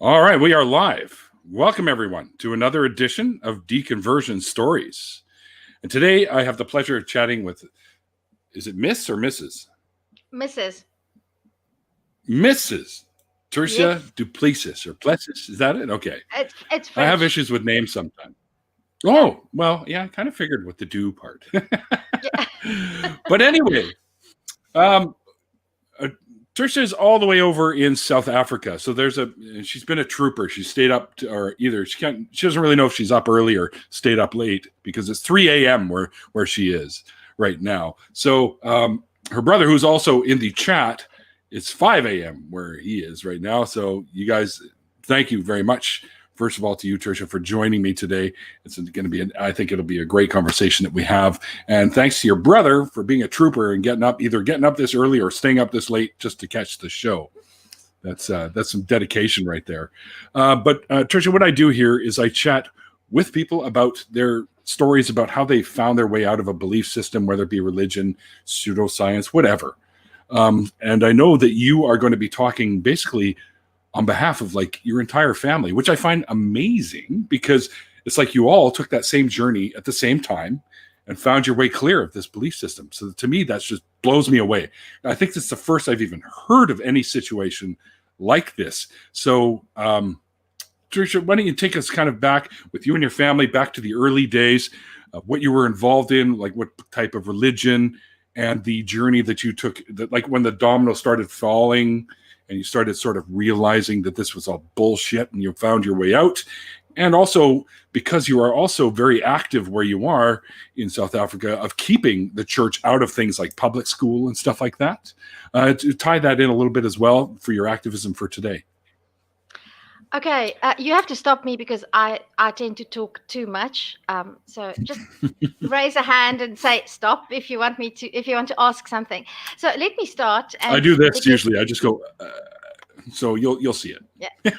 All right, we are live. Welcome, everyone, to another edition of Deconversion Stories. And today I have the pleasure of chatting with, is it Miss or Mrs.? Mrs. Mrs. Tersia Yes, Duplessis or Plessis. Is that it? Okay. it's I have French. issues with names sometimes. Yeah. Oh, well, yeah, I kind of figured with the do part. Yeah. But anyway, um, uh, Tersia is all the way over in South Africa. So she's been a trooper. She stayed up or either she doesn't really know if she's up early or stayed up late because it's 3 a.m. where she is right now. So her brother, who's also in the chat, it's 5 a.m. where he is right now. So you guys, thank you very much. First of all, to you, Tersia, for joining me today. It's going to be, I think it'll be a great conversation that we have. And thanks to your brother for being a trooper and either getting up this early or staying up this late just to catch the show. That's some dedication right there. But Tersia, what I do here is I chat with people about their stories about how they found their way out of a belief system, whether it be religion, pseudoscience, whatever. And I know that you are going to be talking basically on behalf of like your entire family, which I find amazing because it's like you all took that same journey at the same time and found your way clear of this belief system. So to me, that just blows me away. I think that's the first I've even heard of any situation like this. So, Tersia, why don't you take us kind of back with you and your family back to the early days, what you were involved in, like what type of religion, and the journey that you took, that like when the domino started falling and you started sort of realizing that this was all bullshit and you found your way out. And also because you are also very active where you are in South Africa of keeping the church out of things like public school and stuff like that. To tie that in a little bit as well for your activism for today. Okay, you have to stop me because I tend to talk too much. So just raise a hand and say stop if you want me to, if you want to ask something. So let me start. I And do this because usually. I just go, so you'll see it. yeah,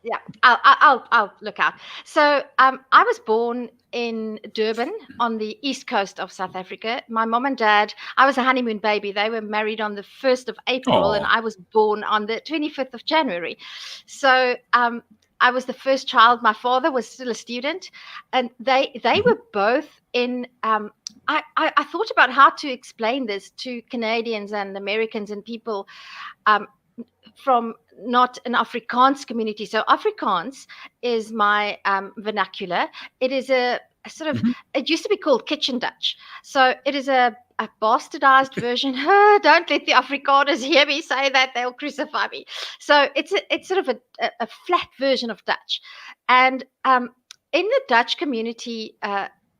yeah, I'll look out. So I was born in Durban on the east coast of South Africa. My mom and dad, I was a honeymoon baby. They were married on the 1st of April, and Oh, I was born on the 25th of January. So I was the first child. My father was still a student, and they mm-hmm. were both in. I thought about how to explain this to Canadians and Americans and people from not an Afrikaans community. So Afrikaans is my vernacular. It is a sort of, Mm-hmm. it used to be called Kitchen Dutch. So it is a bastardized version. Don't let the Afrikaners hear me say that; they'll crucify me. So it's sort of a flat version of Dutch, and in the Dutch community.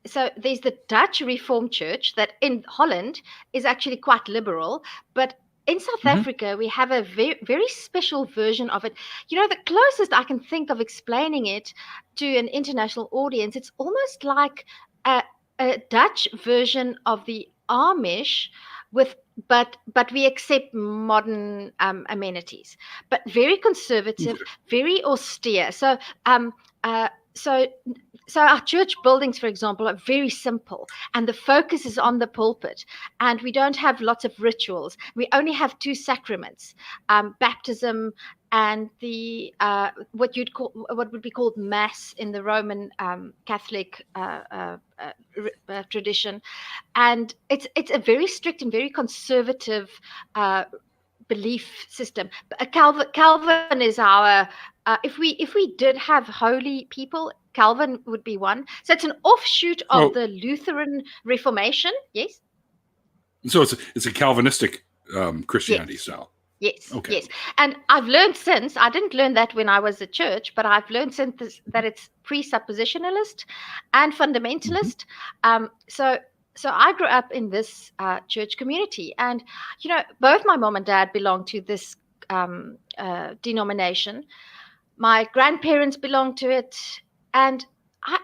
So there's the Dutch Reformed Church that in Holland is actually quite liberal, but in South Mm-hmm. Africa, we have a very, very special version of it. You know, the closest I can think of explaining it to an international audience, it's almost like a, a Dutch version of the Amish with but we accept modern amenities, but very conservative, very austere. Um, uh, so so our church buildings, for example, are very simple, and the focus is on the pulpit, and we don't have lots of rituals. We only have two sacraments, baptism and the what would be called mass in the Roman Catholic tradition, and it's a very strict and very conservative belief system. Calvin is our if we did have holy people, Calvin would be one. So it's an offshoot of So the Lutheran Reformation. Yes. so it's a Calvinistic Christianity Yes. style. Yes, Okay. yes. And I've learned since, I didn't learn that when I was at church, but I've learned since that it's presuppositionalist and Mm-hmm. fundamentalist. So I grew up in this church community. And, you know, both my mom and dad belong to this denomination. My grandparents belonged to it. And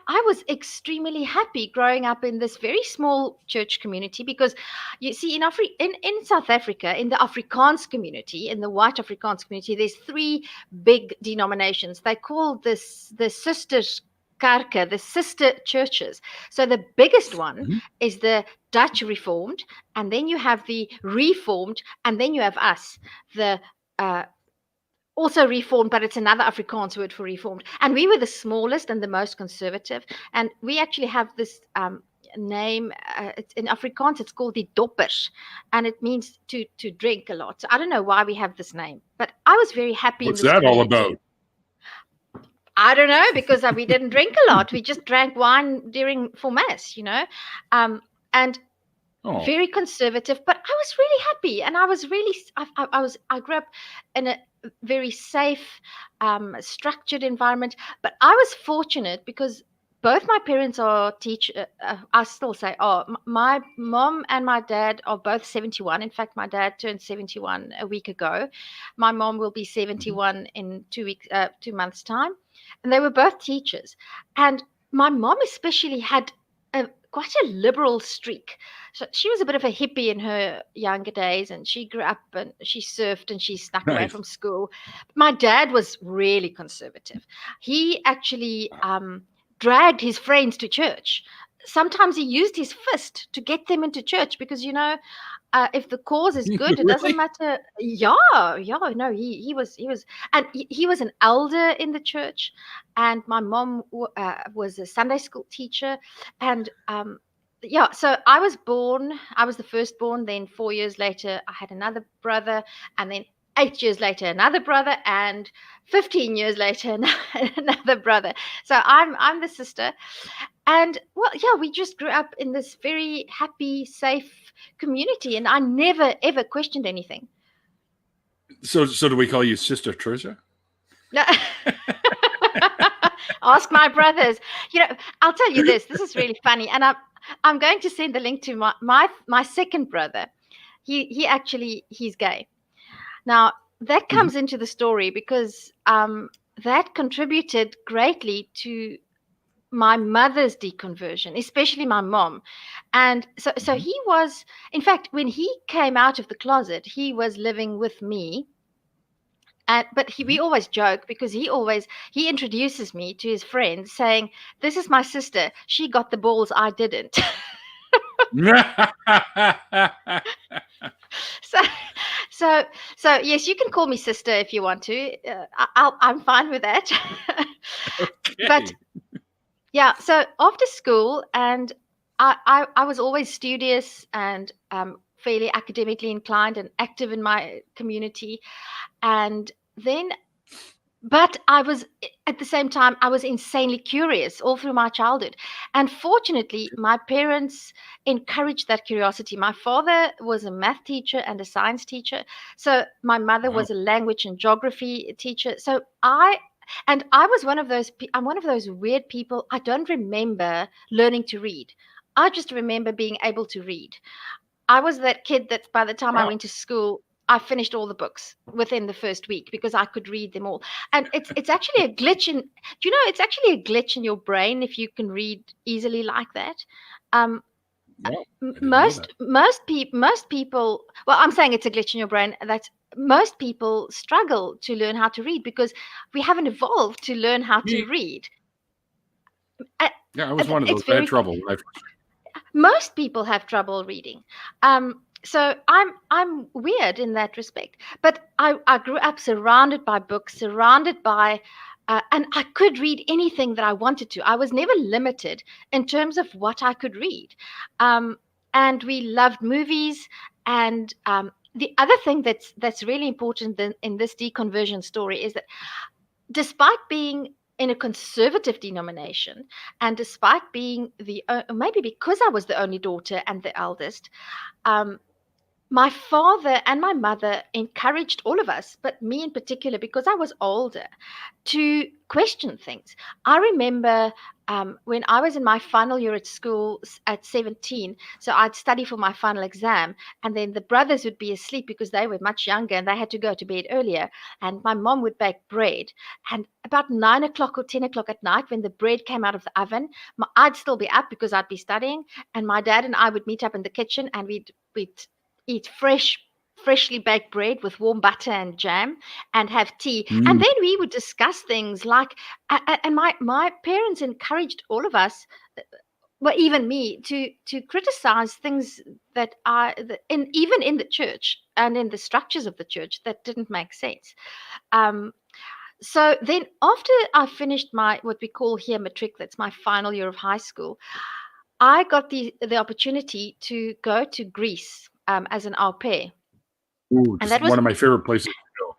I was extremely happy growing up in this very small church community because you see in South Africa, in the Afrikaans community, in the white Afrikaans community, there's three big denominations. They call this the sisters kerke, the sister churches. So the biggest one Mm-hmm. is the Dutch Reformed, and then you have the Reformed, and then you have us, the also reformed, but it's another Afrikaans word for reformed. And we were the smallest and the most conservative. And we actually have this name. It's in Afrikaans, it's called die doppers, and it means to drink a lot. So I don't know why we have this name, but I was very happy What's in this that all community. about? I don't know, because we didn't drink a lot. We just drank wine for mass, and very conservative. But I was really happy, and I was really, I grew up in a very safe, structured environment. But I was fortunate because both my parents are teachers. I still say, my mom and my dad are both 71. In fact, my dad turned 71 a week ago. My mom will be 71 in 2 months' time. And they were both teachers. And my mom especially had quite a liberal streak. So she was a bit of a hippie in her younger days, and she grew up and she surfed and she snuck away from school. My dad was really conservative. He actually dragged his friends to church. Sometimes he used his fist to get them into church because, if the cause is good, it doesn't matter. Yeah, no, he was, and he was an elder in the church, and my mom was a Sunday school teacher, and so I was the firstborn. Then 4 years later, I had another brother, and then 8 years later, another brother, and 15 years later, another brother. So I'm the sister. And we just grew up in this very happy, safe community, and I never ever questioned anything. So do we call you Sister Tersia? No. Ask my brothers. I'll tell you this. This is really funny, and I'm going to send the link to my second brother. He's gay. Now that comes into the story because that contributed greatly to my mother's deconversion, especially my mom. And so he was, in fact, when he came out of the closet, he was living with me. But we always joke because he introduces me to his friends saying, "This is my sister. She got the balls, I didn't." So yes, you can call me sister if you want to. I'm fine with that. Okay. But yeah, so after school, and I was always studious and fairly academically inclined and active in my community. And then, but I was, at the same time, I was insanely curious all through my childhood. And fortunately, my parents encouraged that curiosity. My father was a math teacher and a science teacher. So my mother was a language and geography teacher. So I was I'm one of those weird people. I don't remember learning to read. I just remember being able to read. I was that kid that by the time I went to school, I finished all the books within the first week because I could read them all. And it's actually a glitch it's actually a glitch in your brain if you can read easily like that. Most people, well, I'm saying it's a glitch in your brain. That most people struggle to learn how to read because we haven't evolved to learn how to read. Yeah, I was one of those. I had trouble. Most people have trouble reading. So I'm weird in that respect. But I grew up surrounded by books, surrounded by and I could read anything that I wanted to. I was never limited in terms of what I could read. And we loved movies. And the other thing that's really important in this deconversion story is that despite being in a conservative denomination, and despite being maybe because I was the only daughter and the eldest, my father and my mother encouraged all of us, but me in particular, because I was older, to question things. I remember when I was in my final year at school at 17, so I'd study for my final exam, and then the brothers would be asleep because they were much younger and they had to go to bed earlier, and my mom would bake bread. And about 9 o'clock or 10 o'clock at night, when the bread came out of the oven, I'd still be up because I'd be studying, and my dad and I would meet up in the kitchen, and we'd eat freshly baked bread with warm butter and jam and have tea. And then we would discuss things like, and my parents encouraged all of us well, even me, to criticize things that even in the church and in the structures of the church that didn't make sense. So then after I finished my, what we call here matric, that's my final year of high school, I got the opportunity to go to Greece as an au pair. Ooh, And just that was, one of my favorite places to go.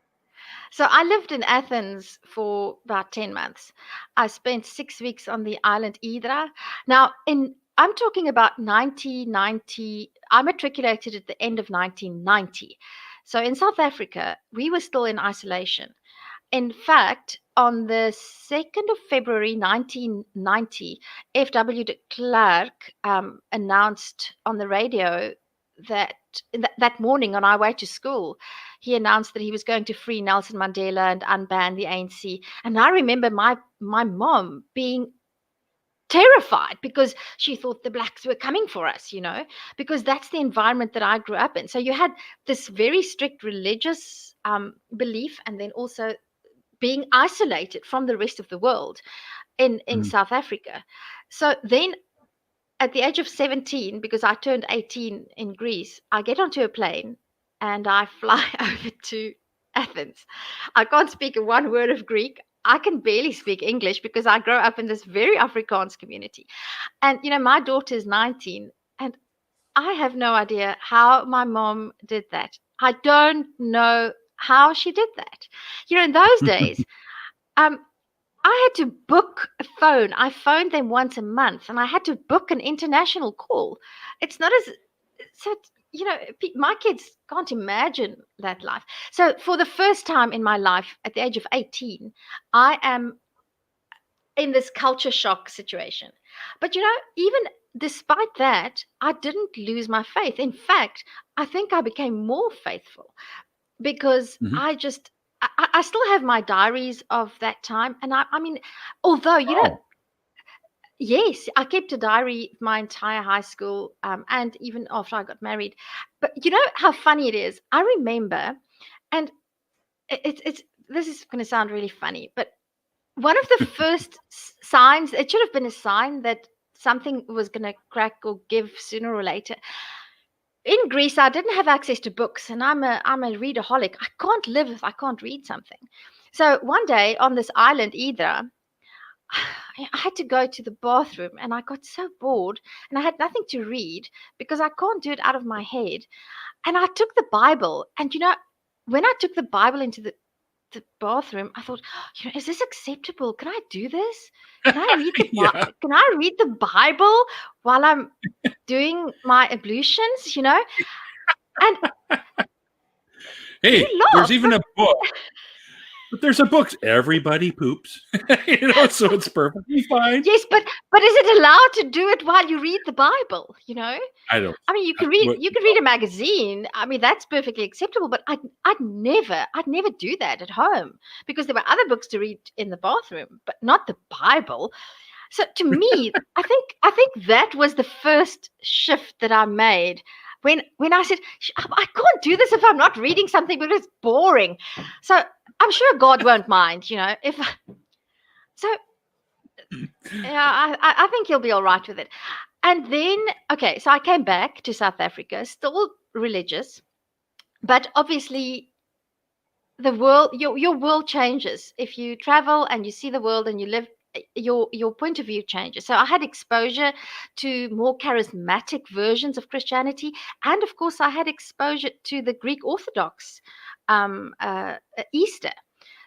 so I lived in Athens for about 10 months. I spent 6 weeks on the island Hydra. Now, I'm talking about 1990. I matriculated at the end of 1990. So in South Africa, we were still in isolation. In fact, on the 2nd of February 1990, F.W. de Klerk announced on the radio that that morning on our way to school, he announced that he was going to free Nelson Mandela and unban the ANC. And I remember my mom being terrified because she thought the blacks were coming for us, because that's the environment that I grew up in. So you had this very strict religious belief, and then also being isolated from the rest of the world in South Africa. So then at the age of 17, because I turned 18 in Greece, I get onto a plane and I fly over to Athens. I can't speak one word of Greek. I can barely speak English because I grew up in this very Afrikaans community. And, my daughter is 19, and I have no idea how my mom did that. I don't know how she did that. In those days, I had to book a phone. I phoned them once a month, and I had to book an international call. It's not as so. My kids can't imagine that life. So for the first time in my life, at the age of 18, I am in this culture shock situation. But even despite that, I didn't lose my faith. In fact, I think I became more faithful because I still have my diaries of that time. And I mean, although, yes, I kept a diary my entire high school and even after I got married. But you know how funny it is? I remember, and this is going to sound really funny, but one of the first signs, it should have been a sign that something was going to crack or give sooner or later. In Greece, I didn't have access to books, and I'm a readaholic. I can't live if I can't read something. So one day on this island, Hydra, I had to go to the bathroom, and I got so bored, and I had nothing to read because I can't do it out of my head. And I took the Bible, and when I took the Bible into the bathroom, I thought, is this acceptable? Can I do this? Can I read the Yeah. Can I read the Bible while I'm doing my ablutions? And Hey, you there's laugh, even a book. But there's a book. Everybody poops. So it's perfectly fine. yes, but is it allowed to do it while you read the Bible? I don't. I mean, you can read a magazine. I mean, that's perfectly acceptable. But I'd never do that at home because there were other books to read in the bathroom, but not the Bible. So to me, I think that was the first shift that I made when I said I can't do this if I'm not reading something because it's boring. So I'm sure God won't mind, if. So yeah, I think he'll be all right with it. And then, okay, so I came back to South Africa, still religious, but obviously the world, your world changes. If you travel and you see the world and you live, your point of view changes. So I had exposure to more charismatic versions of Christianity, and of course, I had exposure to the Greek Orthodox Easter.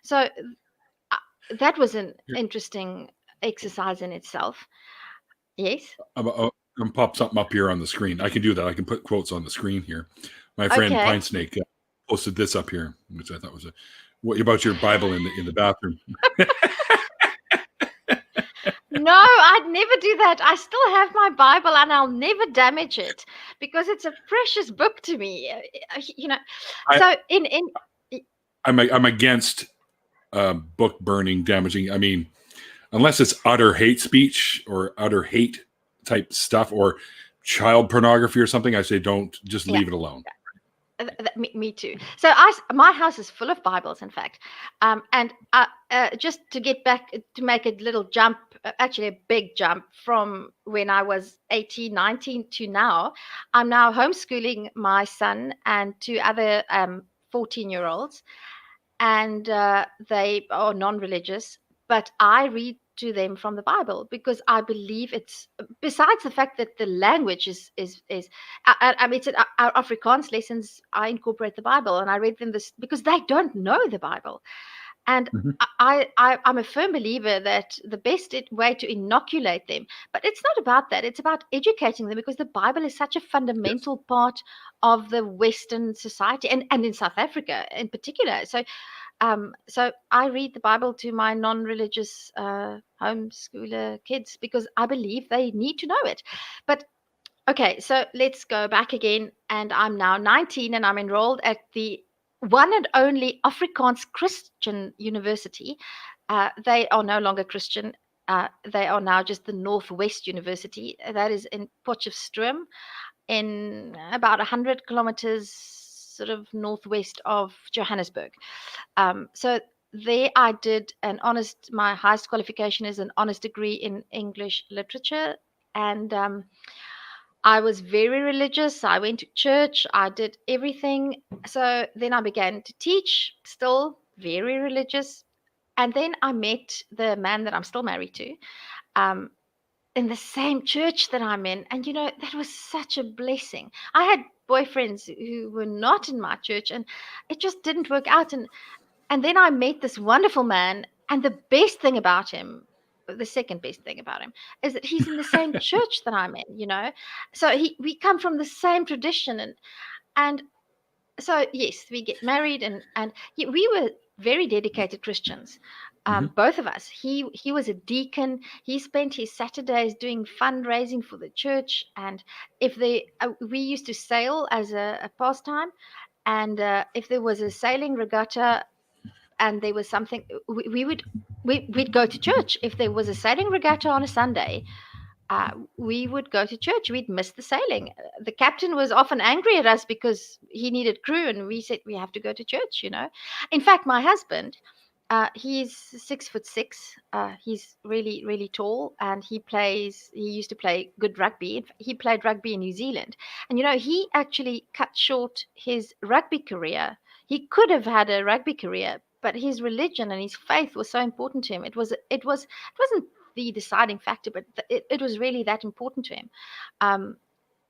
So that was an interesting exercise in itself. Yes. I'm gonna pop something up here on the screen. I can do that. I can put quotes on the screen here. My friend Okay. Pine Snake posted this up here, which I thought was what about your Bible in the bathroom? No, I'd never do that. I still have my Bible and I'll never damage it because it's a precious book to me. I'm against book burning, damaging. I mean, unless it's utter hate speech or utter hate type stuff or child pornography or something, I say don't, just leave it alone. Me too. So my house is full of Bibles, in fact. And just to get back, to make a little jump, actually a big jump from when I was 18, 19 to now, I'm now homeschooling my son and two other 14-year-olds, and they are non-religious, but I read to them from the Bible because I believe it's, besides the fact that the language is I mean, it's our Afrikaans lessons. I incorporate the Bible and I read them this because they don't know the Bible, and Mhm. I'm a firm believer that the best way to inoculate them, but it's not about that. It's about educating them because the Bible is such a Yes. fundamental part of the Western society, and in South Africa in particular. So I read the Bible to my non-religious homeschooler kids because I believe they need to know it. But okay, so let's go back again. And I'm now 19 and I'm enrolled at the one and only Afrikaans Christian University. They are no longer Christian. They are now just the Northwest University. That is in Potchefstroom, in about 100 kilometers sort of northwest of Johannesburg. So there I did my highest qualification is an honors degree in English literature. And I was very religious. I went to church. I did everything. So then I began to teach, still very religious. And then I met the man that I'm still married to, um, in the same church that I'm in. And, that was such a blessing. I had boyfriends who were not in my church, and it just didn't work out. And then I met this wonderful man, and the best thing about him, the second best thing about him, is that he's in the same church that I'm in. So we come from the same tradition, and so yes, we get married, and we were very dedicated Christians, Mhm. both of us. He was a deacon. He spent his Saturdays doing fundraising for the church, and if we used to sail as a pastime, and if there was a sailing regatta and there was something, we'd go to church. If there was a sailing regatta on a Sunday, we would go to church. We'd miss the sailing. The captain was often angry at us because he needed crew, and we said we have to go to church. In fact, my husband, he's 6'6". He's really, really tall, and he used to play good rugby. He played rugby in New Zealand, and he actually cut short his rugby career. He could have had a rugby career, but his religion and his faith was so important to him. It wasn't the deciding factor, but it was really that important to him.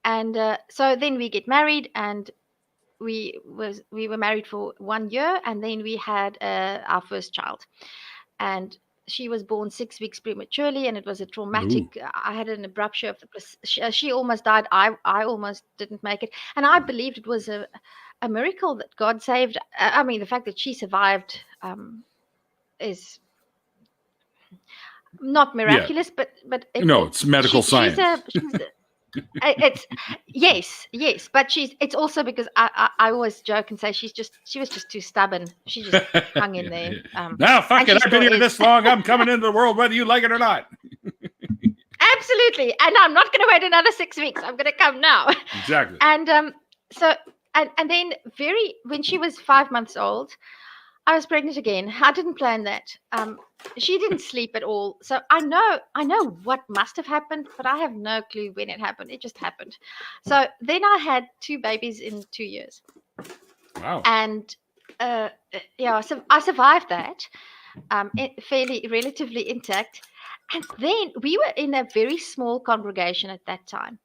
And so then we get married, and we were married for 1 year, and then we had our first child, and she was born 6 weeks prematurely, and it was a Ooh. traumatic. I had an abruption of the she almost died. I almost didn't make it, and I believed it was a miracle that God saved. I mean, the fact that she survived is not Yeah. miraculous, but No, it's medical she's science. it's yes, but it's also because I always joke and say she was just too stubborn. She just hung in Yeah, there, yeah. Now, fuck and she it. I've been still here is. this long. I'm coming into the world whether you like it or not. Absolutely, and I'm not going to wait another 6 weeks. I'm going to come now. Exactly. And so and then when she was 5 months old, I was pregnant again. I didn't plan that. She didn't sleep at all. So I know what must have happened, but I have no clue when it happened. It just happened. So then I had two babies in 2 years. Wow. And yeah, so I survived that, fairly relatively intact. And then we were in a very small congregation at that time,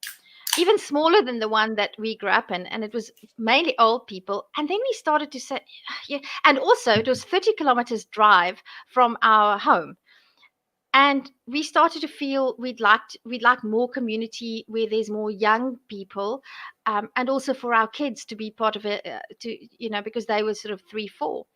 even smaller than the one that we grew up in, and it was mainly old people. And then we started to say, yeah, and also it was 30 kilometers drive from our home, and we started to feel we'd like more community where there's more young people, and also for our kids to be part of it, because they were sort of 3, 4.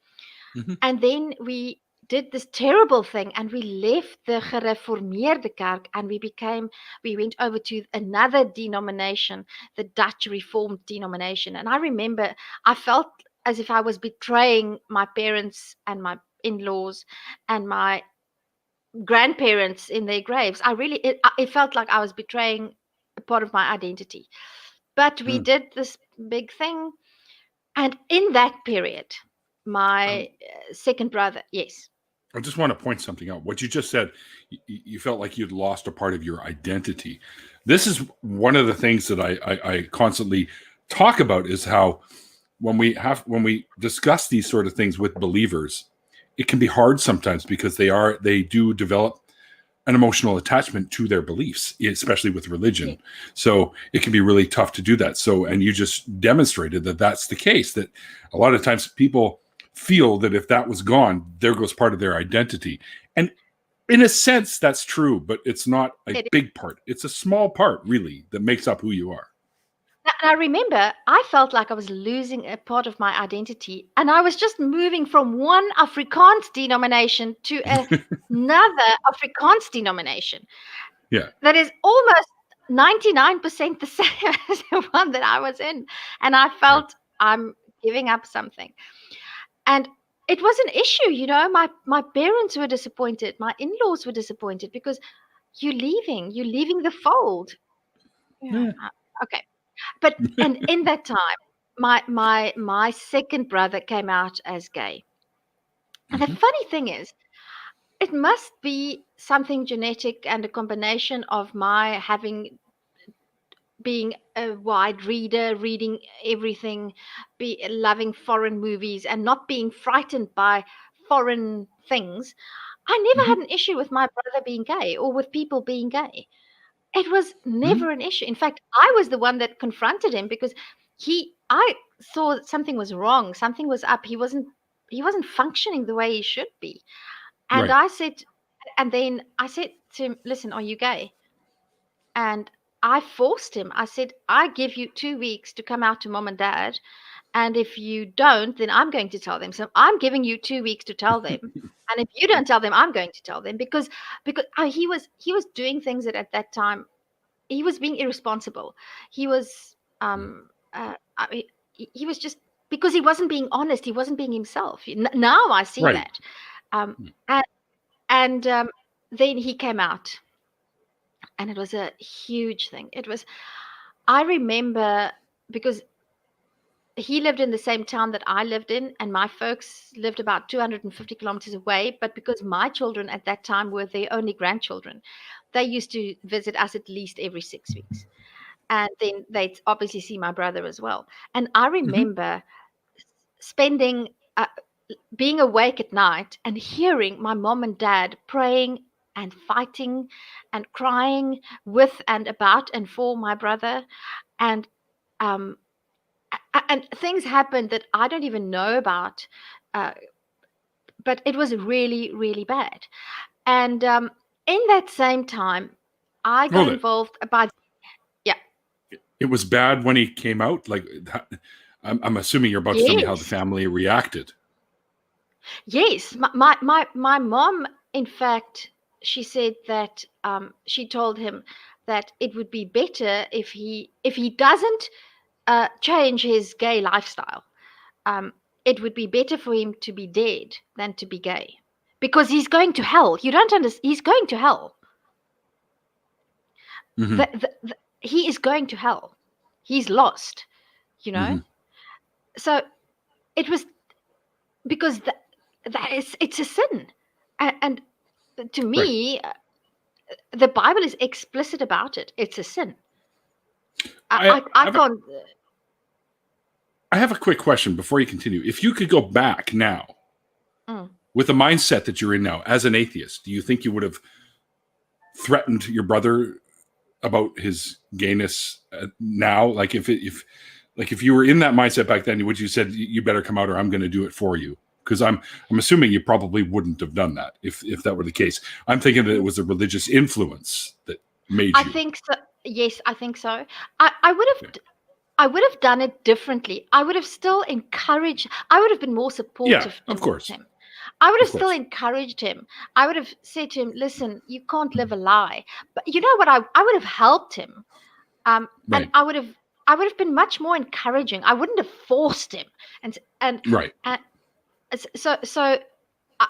Mhm. And then we did this terrible thing, and we left the gereformeerde kerk, and we went over to another denomination, the Dutch Reformed denomination. And I remember I felt as if I was betraying my parents and my in-laws and my grandparents in their graves. It felt like I was betraying a part of my identity. But we Mm. did this big thing. And in that period, my second brother, yes. I just want to point something out. What you just said, you felt like you'd lost a part of your identity. This is one of the things that I constantly talk about, is how when we discuss these sort of things with believers, it can be hard sometimes because they do develop an emotional attachment to their beliefs, especially with religion. Yeah. So it can be really tough to do that. So, and you just demonstrated that that's the case, that a lot of times people feel that if that was gone, there goes part of their identity. And in a sense, that's true, but it's not a big part. It's a small part, really, that makes up who you are. And I remember I felt like I was losing a part of my identity, and I was just moving from one Afrikaans denomination to another Afrikaans denomination. Yeah. That is almost 99% the same as the one that I was in. And I felt I'm giving up something. And it was an issue, you know. My parents were disappointed. My in-laws were disappointed because you're leaving the fold. Yeah. Okay. But and in that time, my second brother came out as gay. And the funny thing is, it must be something genetic and a combination of my being a wide reader, reading everything, loving foreign movies, and not being frightened by foreign things. I never had an issue with my brother being gay or with people being gay. It was never an issue. In fact, I was the one that confronted him because I saw that something was wrong, something was up. He wasn't functioning the way he should be. And then I said to him, "Listen, are you gay?" And I forced him. I said, "I give you 2 weeks to come out to mom and dad. And if you don't, then I'm going to tell them. So I'm giving you 2 weeks to tell them. And if you don't tell them, I'm going to tell them." Because he was doing things that at that time, he was being irresponsible. He was he was just, because he wasn't being honest. He wasn't being himself. Now I see that. And then he came out, and it was a huge thing. I remember, because he lived in the same town that I lived in, and my folks lived about 250 kilometers away. But because my children at that time were their only grandchildren, they used to visit us at least every 6 weeks. And then they'd obviously see my brother as well. And I remember spending, being awake at night and hearing my mom and dad praying and fighting and crying with and about and for my brother. And things happened that I don't even know about, but it was really, really bad. And in that same time, I got involved by, It was bad when he came out. Like, I'm assuming you're about to tell me how the family reacted. Yes, my mom, in fact, she said that she told him that it would be better if he doesn't change his gay lifestyle. It would be better for him to be dead than to be gay, because he's going to hell. You don't understand. He's going to hell. He is going to hell. He's lost, you know. So it was because it's a sin, and to me, the Bible is explicit about it. It's a sin. I can't. I have a quick question before you continue. If you could go back now with the mindset that you're in now as an atheist, do you think you would have threatened your brother about his gayness now? Like if you were in that mindset back then, would you said, "You better come out or I'm going to do it for you"? Because I'm assuming you probably wouldn't have done that if that were the case. I'm thinking that it was a religious influence that made you. I think so. Yes, I think so. I would have done it differently. I would have still encouraged. I would have been more supportive. Yeah, of course. Him. I would have still encouraged him. I would have said to him, "Listen, you can't live a lie." But you know what? I would have helped him, and I would have been much more encouraging. I wouldn't have forced him, and so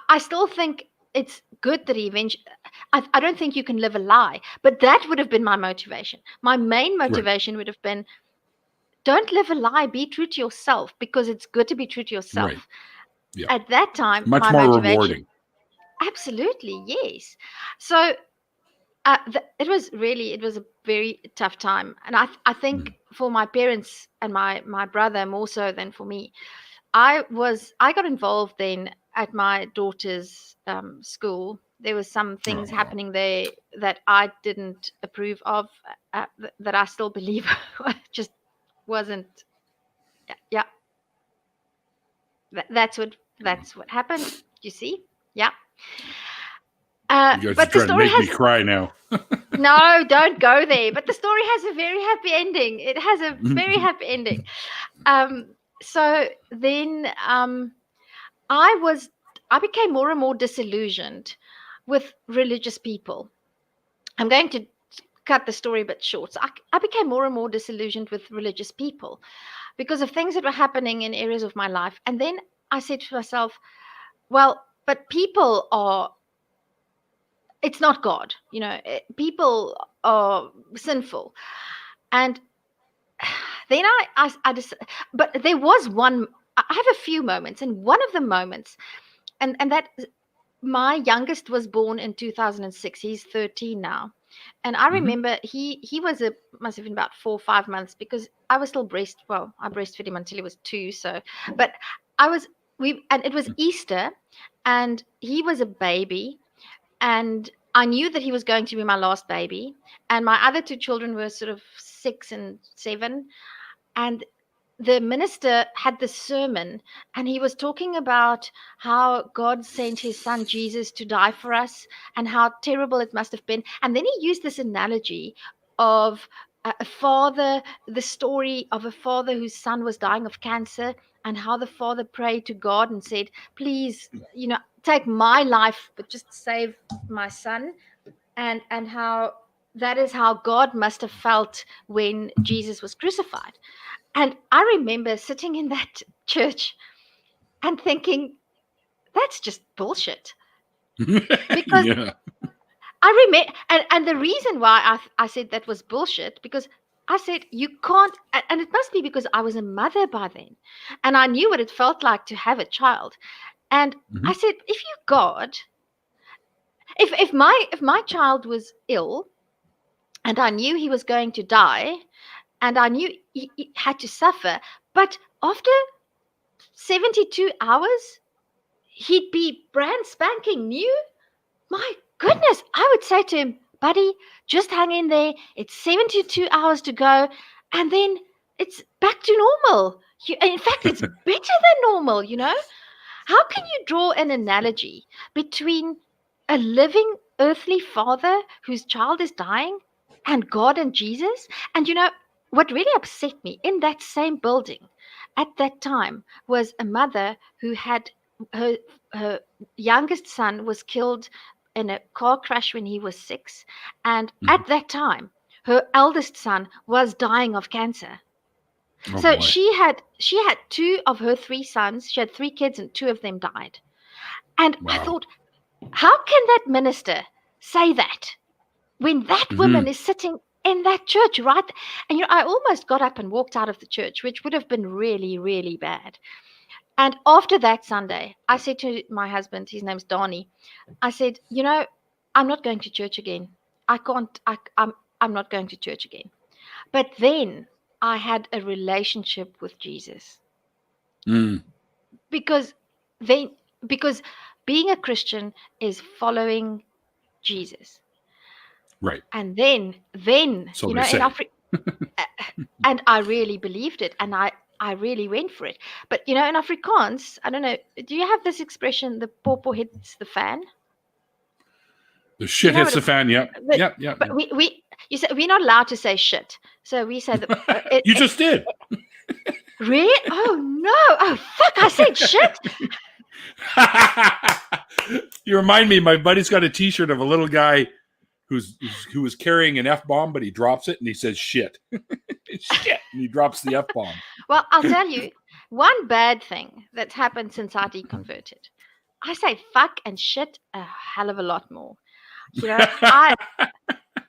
I still think it's good that he eventually. I don't think you can live a lie, but that would have been my motivation. My main motivation would have been don't live a lie. Be true to yourself, because it's good to be true to yourself. Right. Yeah. At that time, Much my more motivation, rewarding. absolutely, yes. So it was a very tough time, and I think for my parents and my brother more so than for me. I got involved then at my daughter's school. There was some things Oh. happening there that I didn't approve of, that I still believe just wasn't. Yeah, that's what happened. You see, yeah. You guys are But the trying to story make me has cry now. no, don't go there. But the story has a very happy ending. It has a very happy ending. So then I became more and more disillusioned with religious people. I'm going to cut the story a bit short. So I became more and more disillusioned with religious people because of things that were happening in areas of my life. And then I said to myself, well, but people are, it's not God, people are sinful. And then I just, but there was one, I have a few moments, and one of the moments, and that my youngest was born in 2006. He's 13 now. And I remember he was must have been about 4 or 5 months, because I was still I breastfed him until he was 2. So, but and it was Easter, and he was a baby, and I knew that he was going to be my last baby. And my other 2 children were sort of 6 and 7. And the minister had this sermon, and he was talking about how God sent his son Jesus to die for us, and how terrible it must have been. And then he used this analogy of a father, the story of a father whose son was dying of cancer, and how the father prayed to God and said, please, take my life, but just save my son. And how that is how God must have felt when Jesus was crucified. And I remember sitting in that church and thinking, that's just bullshit. Because Yeah. I remember, and the reason why I said that was bullshit, because I said, you can't, and it must be because I was a mother by then, and I knew what it felt like to have a child. And I said, if you God, if my child was ill, and I knew he was going to die, and I knew he had to suffer, but after 72 hours, he'd be brand spanking new. My goodness, I would say to him, buddy, just hang in there. It's 72 hours to go, and then it's back to normal. In fact, it's better than normal, How can you draw an analogy between a living earthly father whose child is dying and God and Jesus? And what really upset me in that same building at that time was a mother who had her youngest son was killed in a car crash when he was 6. And at that time, her eldest son was dying of cancer. Oh, So boy. she had 2 of her 3 sons. She had 3 kids, and 2 of them died. And I thought, how can that minister say that when that woman is sitting in that church, right? And I almost got up and walked out of the church, which would have been really, really bad. And after that Sunday, I said to my husband, his name's Donnie, I said, I'm not going to church again. I can't. I'm not going to church again. But then I had a relationship with Jesus. Because being a Christian is following Jesus. Right. And then So they say. and I really believed it, and I really went for it. But in Afrikaans, I don't know, do you have this expression, the popo hits the fan? The shit hits the fan. Yeah. But you said we're not allowed to say shit, so we say that. You just did. Really? Oh no! Oh fuck! I said shit. You remind me. My buddy's got a T-shirt of a little guy who was carrying an F-bomb, but he drops it and he says shit. Shit, and he drops the F-bomb. Well, I'll tell you one bad thing that's happened since I deconverted. I say fuck and shit a hell of a lot more.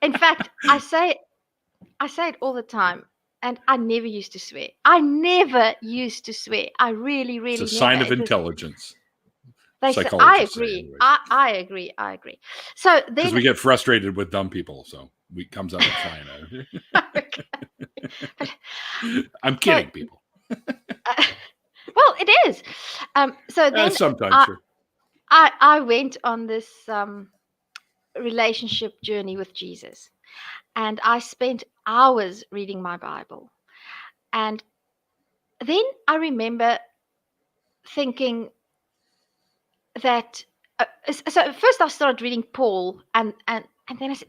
In fact, I say it all the time. And I never used to swear. I never used to swear. I really, It's a really sign never. of intelligence. They say, I Psychologists say, agree. anyways. I agree. I agree. So Because then, we get frustrated with dumb people, so it comes up with sign. I'm kidding, people. Well, it is. So then Sometimes, sure. I went on this relationship journey with Jesus, and I spent hours reading my Bible. And then I remember thinking that so first I started reading Paul, and then I said,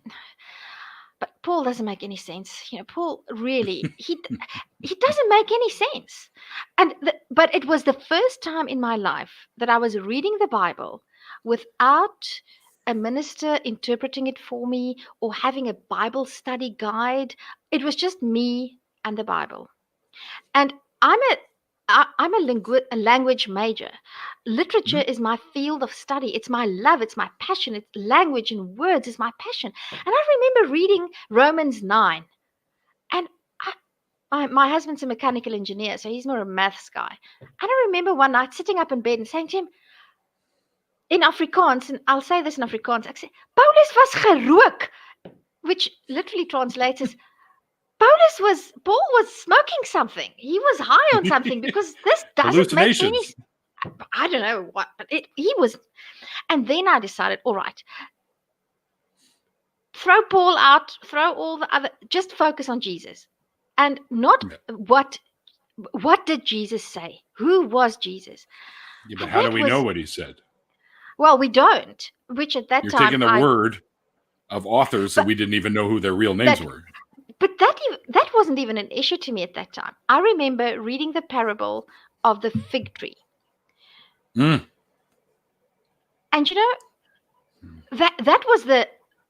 but Paul doesn't make any sense. Paul really he doesn't make any sense. And but it was the first time in my life that I was reading the Bible without a minister interpreting it for me or having a Bible study guide. It was just me and the Bible. And I'm a language major. Literature is my field of study. It's my love. It's my passion. It's language and words is my passion. And I remember reading Romans 9. And my husband's a mechanical engineer, so he's more a maths guy. And I remember one night sitting up in bed and saying to him in Afrikaans, and I'll say this in Afrikaans, I say, Paulus was gerook, which literally translates as Paul was smoking something. He was high on something because this doesn't make any. I don't know what, but he was. And then I decided, all right, throw Paul out, throw all the other, just focus on Jesus, and not what did Jesus say? Who was Jesus? Yeah, but how do we know what he said? Well, we don't. Which at that You're time, taking the word of authors that we didn't even know who their real names were. But that wasn't even an issue to me at that time. I remember reading the parable of the fig tree. And that was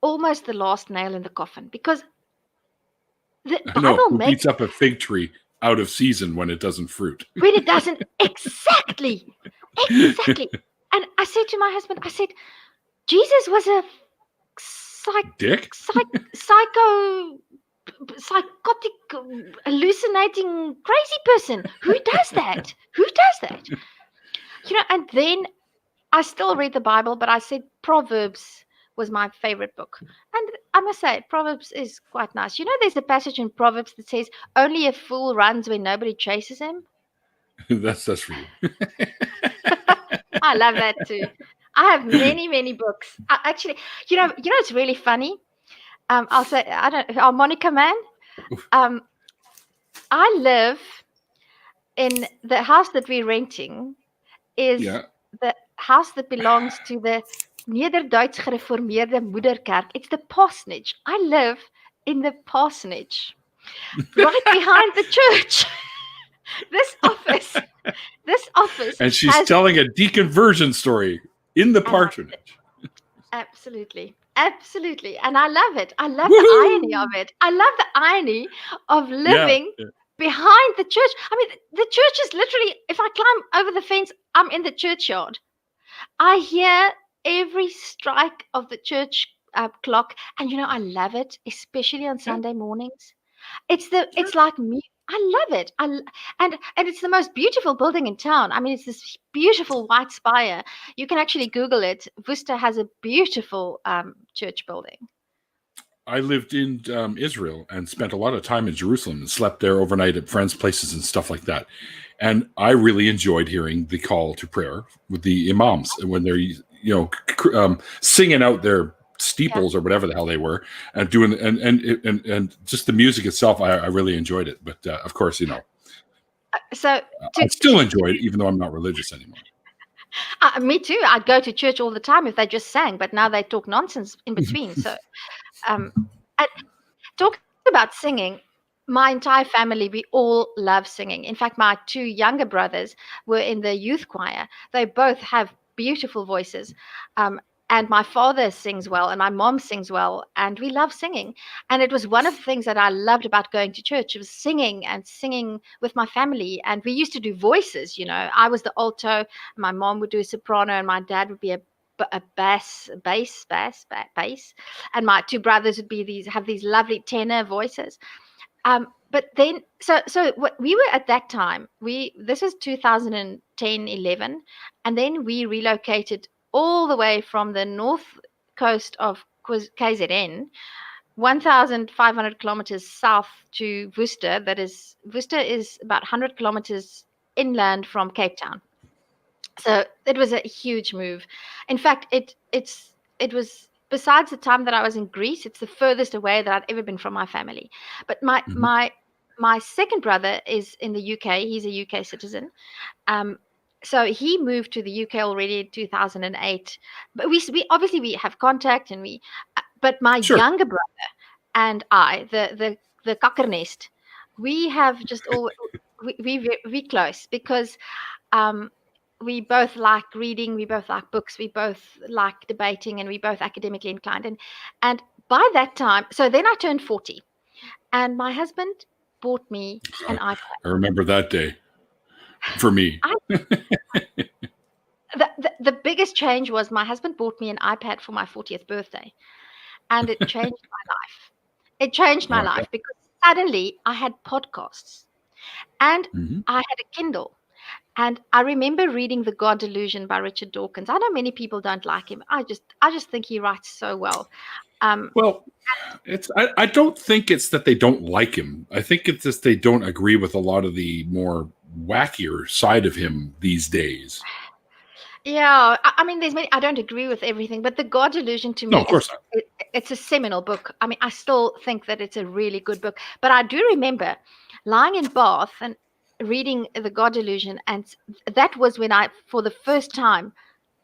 almost the last nail in the coffin, because the Bible beats up a fig tree out of season when it doesn't fruit. When it doesn't, exactly. And I said to my husband, I said, Jesus was a psychotic, hallucinating, crazy person. Who does that? And then I still read the Bible, but I said Proverbs was my favorite book. And I must say, Proverbs is quite nice. There's a passage in Proverbs that says, only a fool runs when nobody chases him. That's for you. I love that too. I have many, many books. Actually, it's really funny. I'll say, Monica Man. I live in the house that we're renting is the house that belongs to the Nederduits Gereformeerde Moederkerk. It's the parsonage. I live in the parsonage, right behind the church. This office. And she's telling a deconversion story in the parsonage. Absolutely. And I love it. I love the irony of it. I love the irony of living behind the church. I mean, the church is literally, if I climb over the fence, I'm in the churchyard. I hear every strike of the church clock, and I love it, especially on Sunday mornings. It's like me. I love it. And it's the most beautiful building in town. I mean, it's this beautiful white spire. You can actually Google it. Worcester has a beautiful church building. I lived in Israel and spent a lot of time in Jerusalem and slept there overnight at friends' places and stuff like that. And I really enjoyed hearing the call to prayer with the imams when they're, singing out their steeples or whatever the hell they were, and doing and just the music itself. I really enjoyed it. But of course, so I still enjoy it, even though I'm not religious anymore. Me too. I'd go to church all the time if they just sang, but now they talk nonsense in between. So, and talking about singing, my entire family, we all love singing. In fact, my two younger brothers were in the youth choir. They both have beautiful voices. And my father sings well, and my mom sings well, and we love singing. And it was one of the things that I loved about going to church. It was singing with my family. And we used to do voices, I was the alto, my mom would do a soprano, and my dad would be a bass. And my two brothers would have these lovely tenor voices. but then, so what we were at that time, this was 2010, 11, and then we relocated all the way from the north coast of KZN, 1,500 kilometers south to Worcester. Worcester is about 100 kilometers inland from Cape Town. So it was a huge move. In fact, it was, besides the time that I was in Greece, it's the furthest away that I'd ever been from my family. But my second brother is in the UK. He's a UK citizen. So he moved to the UK already in 2008. But we obviously we have contact, and but my Sure. younger brother and I, the cockernest, we have just all we close because we both like reading, we both like books, we both like debating, and we both academically inclined. And by that time, so then I turned 40, and my husband bought me an iPad. I remember that day for me. The biggest change was my husband bought me an iPad for my 40th birthday, and it changed my life. It changed my life because suddenly I had podcasts, and I had a Kindle. And I remember reading The God Delusion by Richard Dawkins. I know many people don't like him. I just think he writes so well. Well, I don't think it's that they don't like him. I think it's just they don't agree with a lot of the more wackier side of him these days. Yeah, I mean, there's many. I don't agree with everything, but The God Delusion to me, No, of course not. It's a seminal book. I mean, I still think that it's a really good book. But I do remember lying in Bath and reading The God Delusion, and that was when for the first time,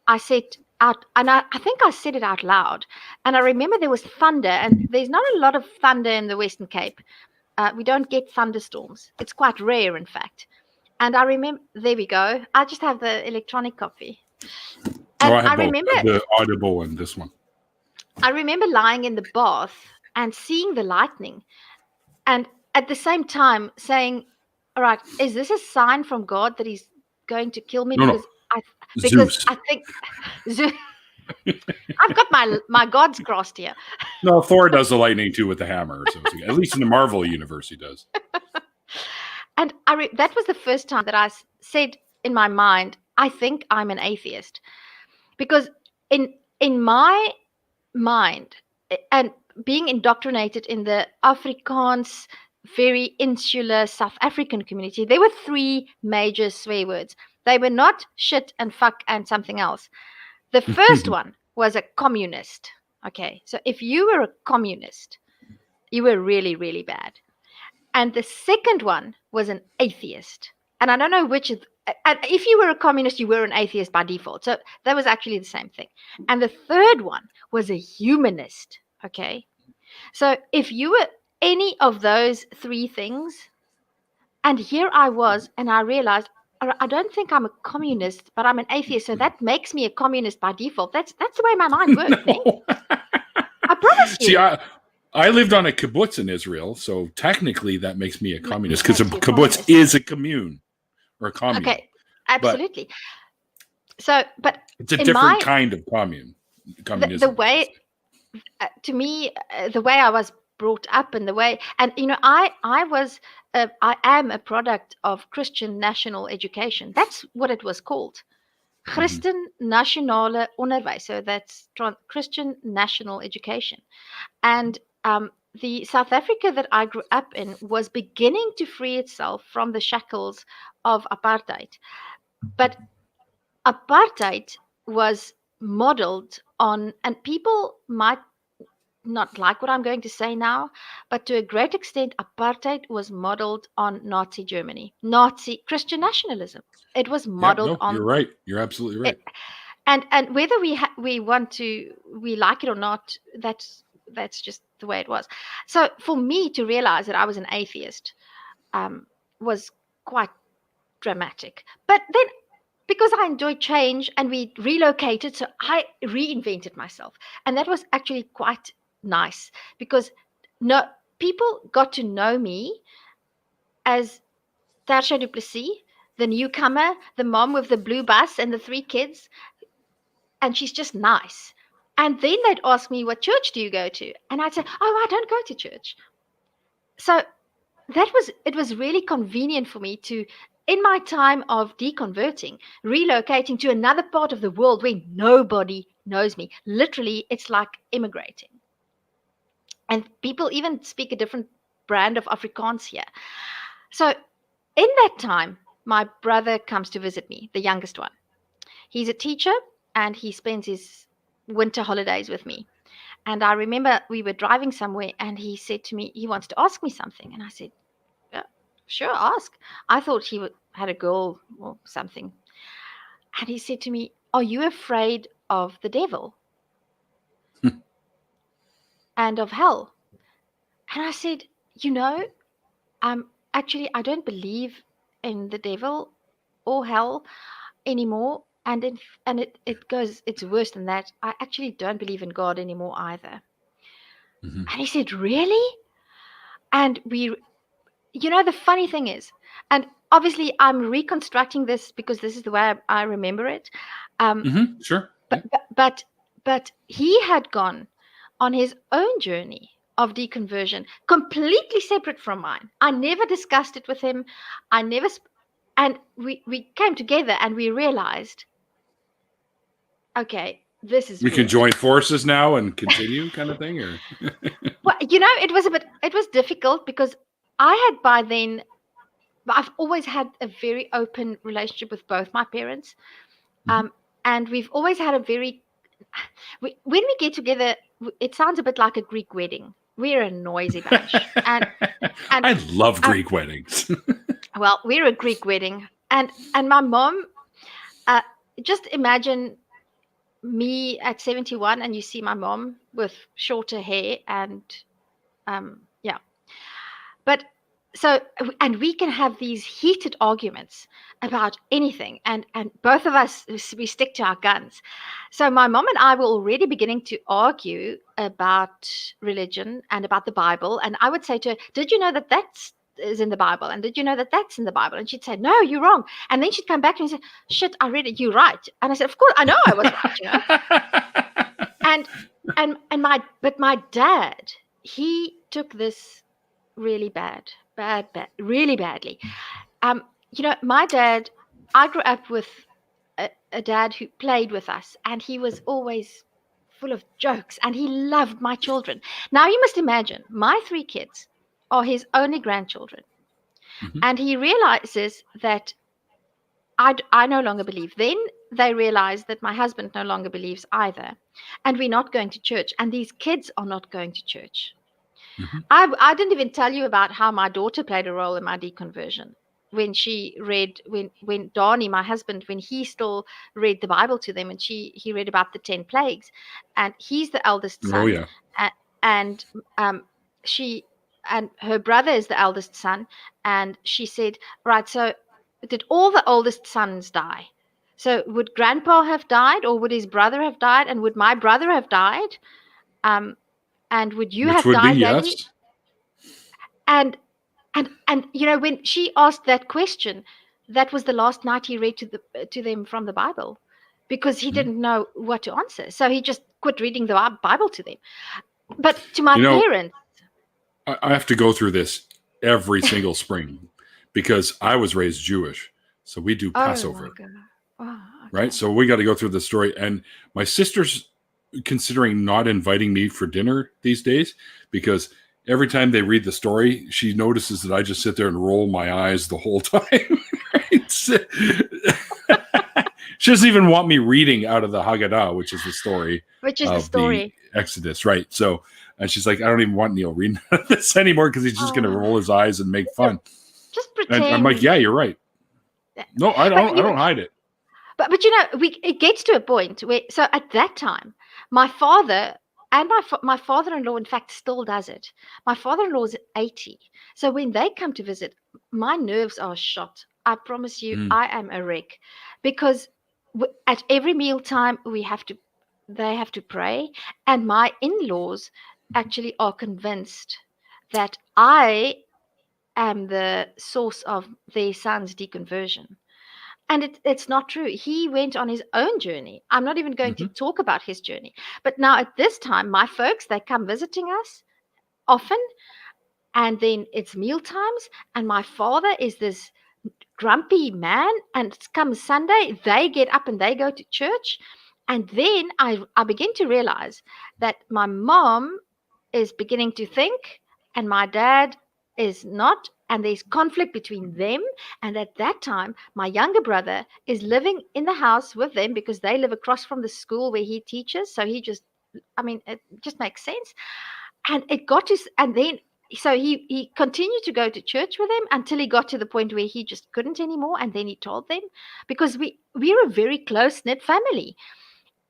I said out, and I think I said it out loud. And I remember there was thunder, and there's not a lot of thunder in the Western Cape. We don't get thunderstorms. It's quite rare, in fact. And I remember, there we go. I just have the electronic copy. And I have remember the Audible and this one. I remember lying in the bath and seeing the lightning, and at the same time saying, "All right, is this a sign from God that He's going to kill me?" No. Because Zeus. I think I've got my gods crossed here. No, Thor does the lightning too with the hammer. So at least in the Marvel universe, he does. And that was the first time that I said in my mind, I think I'm an atheist. Because in my mind, and being indoctrinated in the Afrikaans, very insular South African community, there were three major swear words. They were not shit and fuck and something else. The first one was a communist. Okay, so if you were a communist, you were really, really bad. And the second one was an atheist. And I don't know which is, and if you were a communist, you were an atheist by default. So that was actually the same thing. And the third one was a humanist. Okay. So if you were any of those three things, and here I was, and I realized, I don't think I'm a communist, but I'm an atheist. So that makes me a communist by default. That's the way my mind works. No. I promise you. See, I lived on a kibbutz in Israel, so technically that makes me a communist because a kibbutz is a commune or a commune. Okay, absolutely. But it's a different kind of commune. Communism. The way, to me, the way I was brought up, and the way, and I am a product of Christian national education. That's what it was called. Christen nationale onderwijs. So that's Christian national education. And the South Africa that I grew up in was beginning to free itself from the shackles of apartheid. But apartheid was modeled on, and people might not like what I'm going to say now, but to a great extent, apartheid was modeled on Nazi Germany, Nazi Christian nationalism. It was modeled on. You're right. You're absolutely right. And whether we like it or not, that's just the way it was. So for me to realize that I was an atheist was quite dramatic. But then, because I enjoyed change and we relocated, so I reinvented myself. And that was actually quite nice because people got to know me as Tersia du Plessis, the newcomer, the mom with the blue bus and the 3 kids. And she's just nice. And then they'd ask me, what church do you go to? And I'd say, I don't go to church. So it was really convenient for me to, in my time of deconverting, relocating to another part of the world where nobody knows me. Literally, it's like immigrating. And people even speak a different brand of Afrikaans here. So in that time, my brother comes to visit me, the youngest one. He's a teacher and he spends his winter holidays with me. And I remember we were driving somewhere and he said to me, he wants to ask me something. And I said, yeah, sure, ask. I thought he had a girl or something. And he said to me, are you afraid of the devil and of hell? And I said, you know, actually, I don't believe in the devil or hell anymore. And it's worse than that. I actually don't believe in God anymore either. Mm-hmm. And he said, really? And the funny thing is, and obviously I'm reconstructing this because this is the way I remember it. Sure. But he had gone on his own journey of deconversion, completely separate from mine. I never discussed it with him. I never, and we came together and we realized, okay, this is We can weird. join forces now and continue, kind of thing, or Well, it was difficult because I had by then, I've always had a very open relationship with both my parents. And we've always had a very, when we get together, it sounds a bit like a Greek wedding. We're a noisy bunch. And I love Greek weddings. well, we're a Greek wedding. And my mom, just imagine me at 71 and you see my mom with shorter hair and yeah. But so, and we can have these heated arguments about anything, and both of us, we stick to our guns. So my mom and I were already beginning to argue about religion and about the Bible, and I would say to her, did you know that that's is in the Bible, and did you know that that's in the Bible? And she'd say, no, you're wrong. And then she'd come back to me and say, shit, I read it, you're right. And I said, of course I know I was right. And my dad, he took this really bad, really badly. My dad, I grew up with a dad who played with us, and he was always full of jokes, and he loved my children. Now you must imagine, my 3 kids are his only grandchildren, and he realizes that I no longer believe. Then they realize that my husband no longer believes either, and we're not going to church, and these kids are not going to church. I didn't even tell you about how my daughter played a role in my deconversion. When she read, when Donnie, my husband, when he still read the Bible to them, and he read about the 10 plagues, and he's the eldest son. Oh yeah. And she and her brother is the eldest son, and she said, right, so did all the oldest sons die? So would grandpa have died, or would his brother have died, and would my brother have died? And would you have died, Daddy? Yes. And when she asked that question, that was the last night he read to them from the Bible, because he didn't know what to answer. So he just quit reading the Bible to them. But to my parents, I have to go through this every single spring because I was raised Jewish, so we do Passover. Okay. Right? So we got to go through the story. And my sister's considering not inviting me for dinner these days because every time they read the story, she notices that I just sit there and roll my eyes the whole time. She doesn't even want me reading out of the Haggadah, which is the story of the Exodus, right? So, and she's like, I don't even want Neil reading this anymore because he's just going to roll his eyes and make fun. Just pretend. And I'm like, yeah, you're right. No, I don't hide it. But it gets to a point where, so at that time, my father and my father-in-law, in fact, still does it. My father-in-law is 80. So when they come to visit, my nerves are shot. I promise you, I am a wreck. Because at every mealtime, they have to pray. And my in-laws actually are convinced that I am the source of their son's deconversion. And it's not true. He went on his own journey. I'm not even going to talk about his journey. But now at this time, my folks, they come visiting us often. and then it's meal times, and my father is this grumpy man, and it's come Sunday, they get up and they go to church. And then I begin to realize that my mom is beginning to think and my dad is not, and there's conflict between them. And at that time, my younger brother is living in the house with them because they live across from the school where he teaches. So he just, I mean, it just makes sense. And it got to, and then, so he continued to go to church with them until he got to the point where he just couldn't anymore. And then he told them, because we're a very close-knit family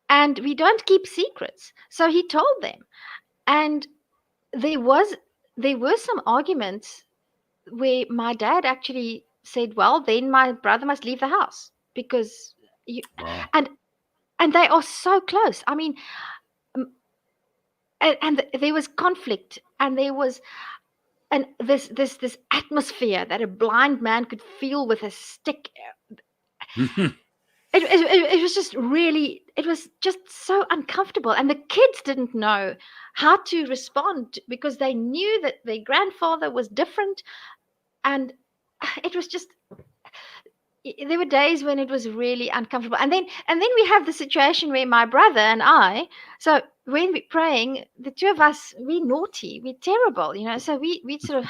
and we don't keep secrets. So he told them. And there were some arguments where my dad actually said, well, then my brother must leave the house because you, Wow. and they are so close. I mean, and there was conflict, and there was this atmosphere that a blind man could feel with a stick. It was just really, it was just so uncomfortable, and the kids didn't know how to respond because they knew that their grandfather was different, and it was just, there were days when it was really uncomfortable. And then we have the situation where my brother and I, so when we're praying, the two of us, we're naughty, we're terrible, so we sort of,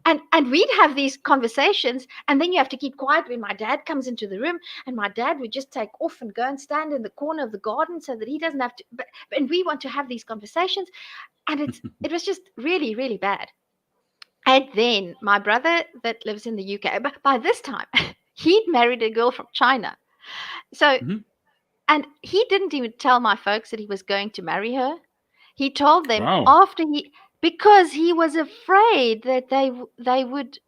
and we'd have these conversations, and then you have to keep quiet when my dad comes into the room, and my dad would just take off and go and stand in the corner of the garden so that he doesn't have to, and we want to have these conversations, and it was just really, really bad. And then my brother that lives in the UK, but by this time, he'd married a girl from China. So, and he didn't even tell my folks that he was going to marry her. He told them after because he was afraid that they would.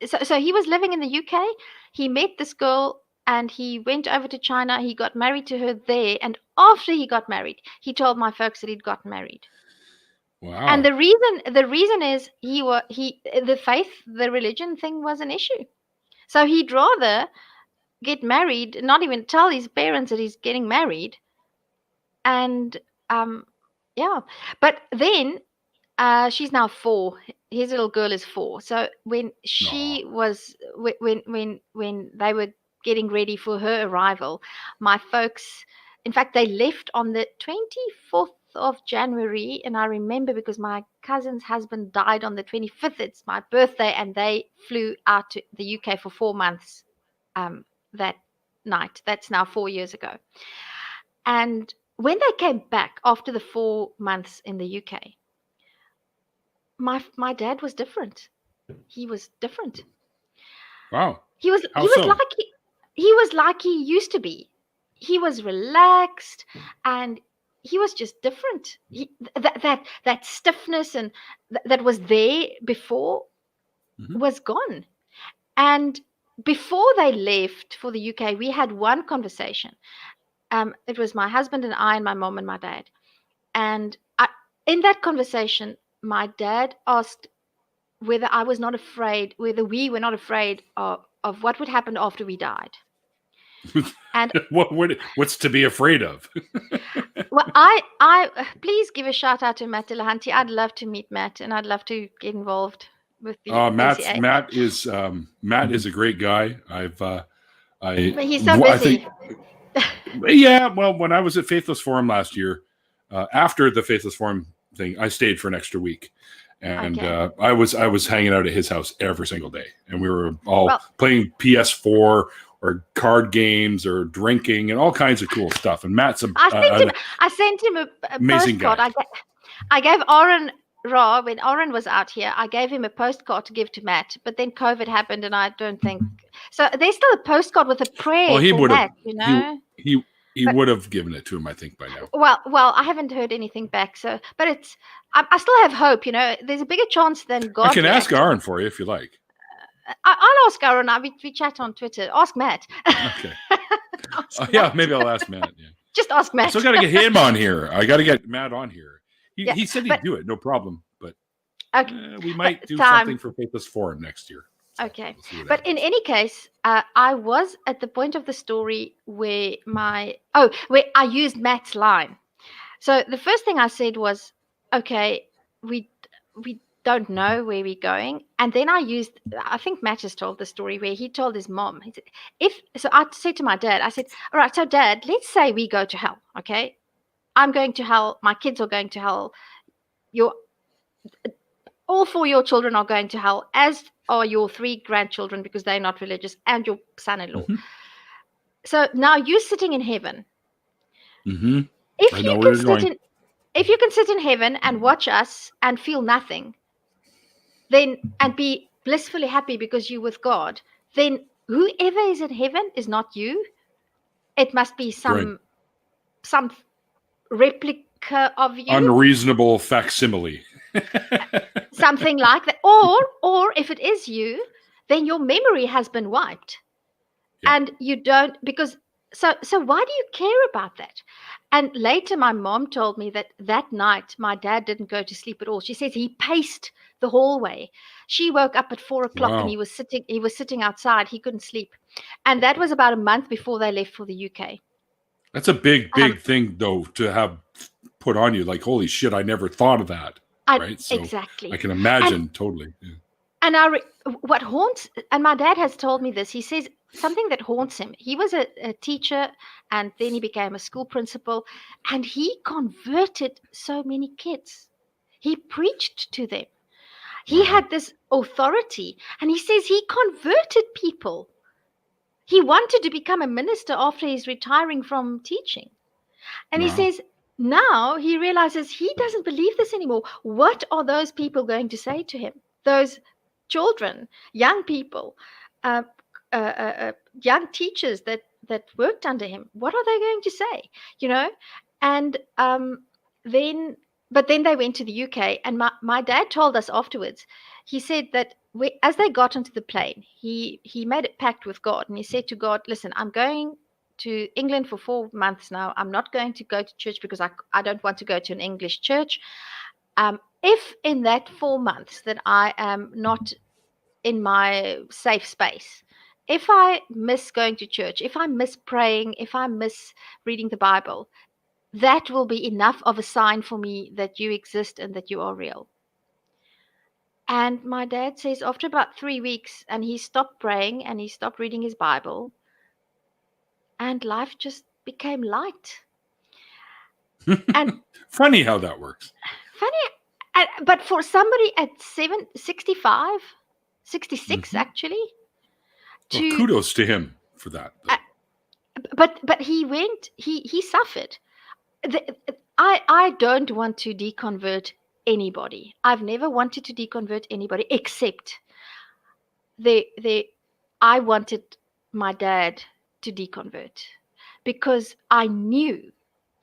So he was living in the UK. He met this girl and he went over to China. He got married to her there. And after he got married, he told my folks that he'd got married. Wow. And the reason is the religion thing was an issue. So he'd rather get married, not even tell his parents that he's getting married. And yeah, but then she's now 4. His little girl is 4. So when she was when they were getting ready for her arrival, my folks, in fact, they left on the 24th of January, and I remember because my cousin's husband died on the 25th. It's my birthday, and they flew out to the UK for 4 months that night. That's now 4 years ago. And when they came back after the 4 months in the UK, my dad was different. He was different. Wow. He was like he used to be. He was relaxed, and he was just different. That stiffness and that was there before was gone. And before they left for the UK, we had one conversation. It was my husband and I and my mom and my dad. And in that conversation, my dad asked whether I was not afraid, whether we were not afraid of what would happen after we died. And what's to be afraid of? Well, I please give a shout out to Matt Delahanty. I'd love to meet Matt, and I'd love to get involved with the Matt is a great guy. But he's so busy. Yeah, well, when I was at Faithless Forum last year, after the Faithless Forum thing, I stayed for an extra week, and I was hanging out at his house every single day, and we were all playing PS4 or card games or drinking and all kinds of cool stuff. And Matt's I sent him a amazing postcard. Guy. I gave Oren Ra, when Oren was out here, I gave him a postcard to give to Matt, but then COVID happened, and I don't think so. There's still a postcard with a prayer. Well, he would have, He would have given it to him, I think, by now. Well, I haven't heard anything back. So, but I still have hope. There's a bigger chance than God. I can ask Aaron for you if you like. I'll ask Aaron. We chat on Twitter. Ask Matt. Okay. Yeah, maybe I'll ask Matt. Yeah. Just ask Matt. I still got to get him on here. I got to get Matt on here. He said he'd do it, no problem. But we might do something for Faithless Forum next year. So okay. But in any case, I was at the point of the story where where I used Matt's line. So the first thing I said was, okay, we don't know where we're going. And then I think Matt has told the story where he told his mom, he said, so I said to my dad, I said, all right, so Dad, let's say we go to hell, okay? I'm going to hell, my kids are going to hell, all 4 your children are going to hell, as are your 3 grandchildren because they're not religious, and your son-in-law. Mm-hmm. So now you're sitting in heaven. Mm-hmm. If I you know where can you're going. if you can sit in heaven and watch us and feel nothing, then and be blissfully happy because you're with God, then whoever is in heaven is not you. It must be Right. some replica of you, Unreasonable facsimile. something like that. Or if it is you, then your memory has been wiped. Yeah. And you don't, because so why do you care about that? And later my mom told me that night my dad didn't go to sleep at all. She says he paced the hallway. She woke up at 4 o'clock and Wow. he was sitting outside. He couldn't sleep. And that was about a month before they left for the UK. That's a big Um, thing, though, to have put on you. Like, holy shit, I never thought of that. Right? So exactly. I can imagine totally. Yeah. And what haunts, and my dad has told me this, he says something that haunts him. He was a teacher, and then he became a school principal, and he converted so many kids. He preached to them. He Wow. had this authority, and he says he converted people. He wanted to become a minister after he's retiring from teaching. And he Wow. says now he realizes he doesn't believe this anymore. What are those people going to say to him? Those children, young people, uh, young teachers that worked under him. What are they going to say? And then they went to the UK, and my dad told us afterwards. He said that as they got onto the plane, he made a pact with God, and he said to God, "Listen, I'm going to England for 4 months now. I'm not going to go to church because I don't want to go to an English church. If in that 4 months that I am not in my safe space, if I miss going to church, if I miss praying, if I miss reading the Bible, that will be enough of a sign for me that you exist and that you are real." And my dad says after about 3 weeks, and he stopped praying and he stopped reading his Bible, and life just became light. And Funny how that works. funny, but for somebody at 65, 66 Mm-hmm. actually, Well, to kudos to him for that. but he suffered. I don't want to deconvert anybody. I've never wanted to deconvert anybody except I wanted my dad to deconvert because I knew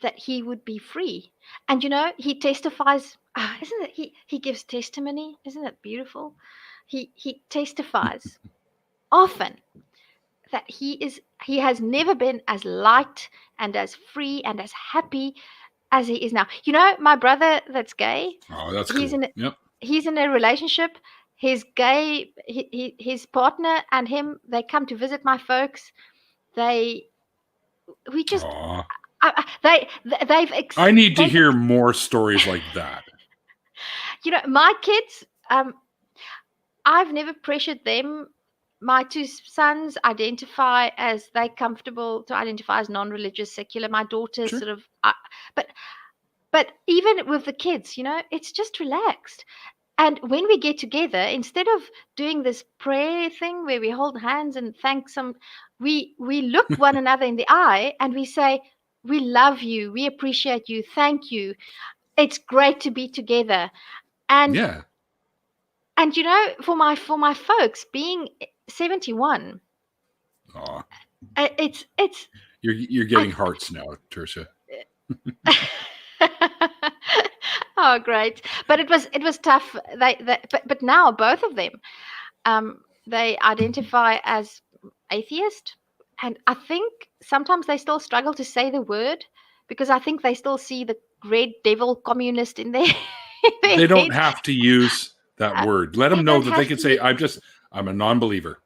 that he would be free. And he testifies. Isn't it? He gives testimony. Isn't it beautiful? He testifies often that he has never been as light and as free and as happy as he is now. My brother that's gay, Oh, that's he's cool. in Yep. he's in a relationship. His gay his partner and him, they come to visit my folks. We just Aw. they've I need to hear more stories like that. my kids, I've never pressured them. My 2 sons identify as they're comfortable to identify as non-religious, secular. My daughter's Sure. sort of but even with the kids, it's just relaxed. And when we get together, instead of doing this prayer thing where we hold hands and thank we look one another in the eye and we say, "We love you, we appreciate you, thank you. It's great to be together." And Yeah. for my folks being 71, Aw. it's You're getting hearts now, Tersia. oh great. But it was tough. But now both of them, they identify as atheist, and I think sometimes they still struggle to say the word because I think they still see the red devil communist in their, in their They don't head. have to use that word. Let They them know don't that they have can to say, use I'm a non-believer.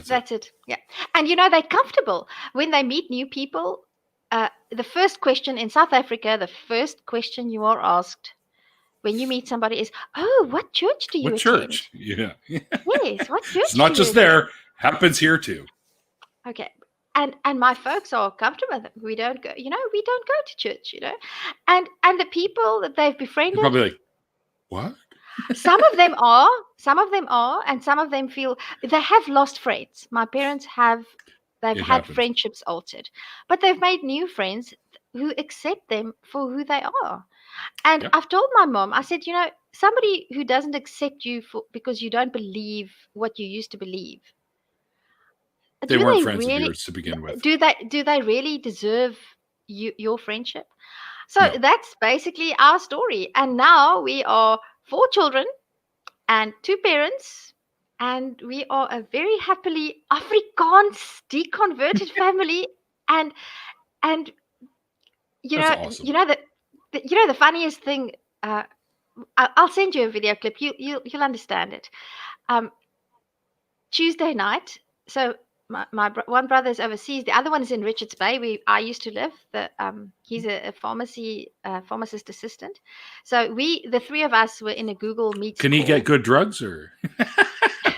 That's it. Yeah. And they're comfortable when they meet new people. The first question in South Africa, the first question you are asked, when you meet somebody is, oh, what church do you What attend? church? Yeah. Yes, what church It's not do just you attend? there. Happens here too. Okay. And my folks are comfortable with it. We don't go, we don't go to church, And the people that they've You're befriended, probably like, what? some of them are, and some of them feel they have lost friends. My parents they've It had happens. friendships altered, but they've made new friends who accept them for who they are. And Yeah. I've told my mom, I said, somebody who doesn't accept you because you don't believe what you used to believe, They weren't friends of yours to begin with. do they really deserve your friendship? So No. that's basically our story. And now we are 4 children and 2 parents, and we are a very happily Afrikaans deconverted family. And That's awesome. the funniest thing, I'll send you a video clip. You'll understand it. Tuesday night. So my one brother is overseas. The other one is in Richards Bay, where I used to live. He's a pharmacist assistant. So the 3 of us were in a Google Meet. Can he get good drugs or?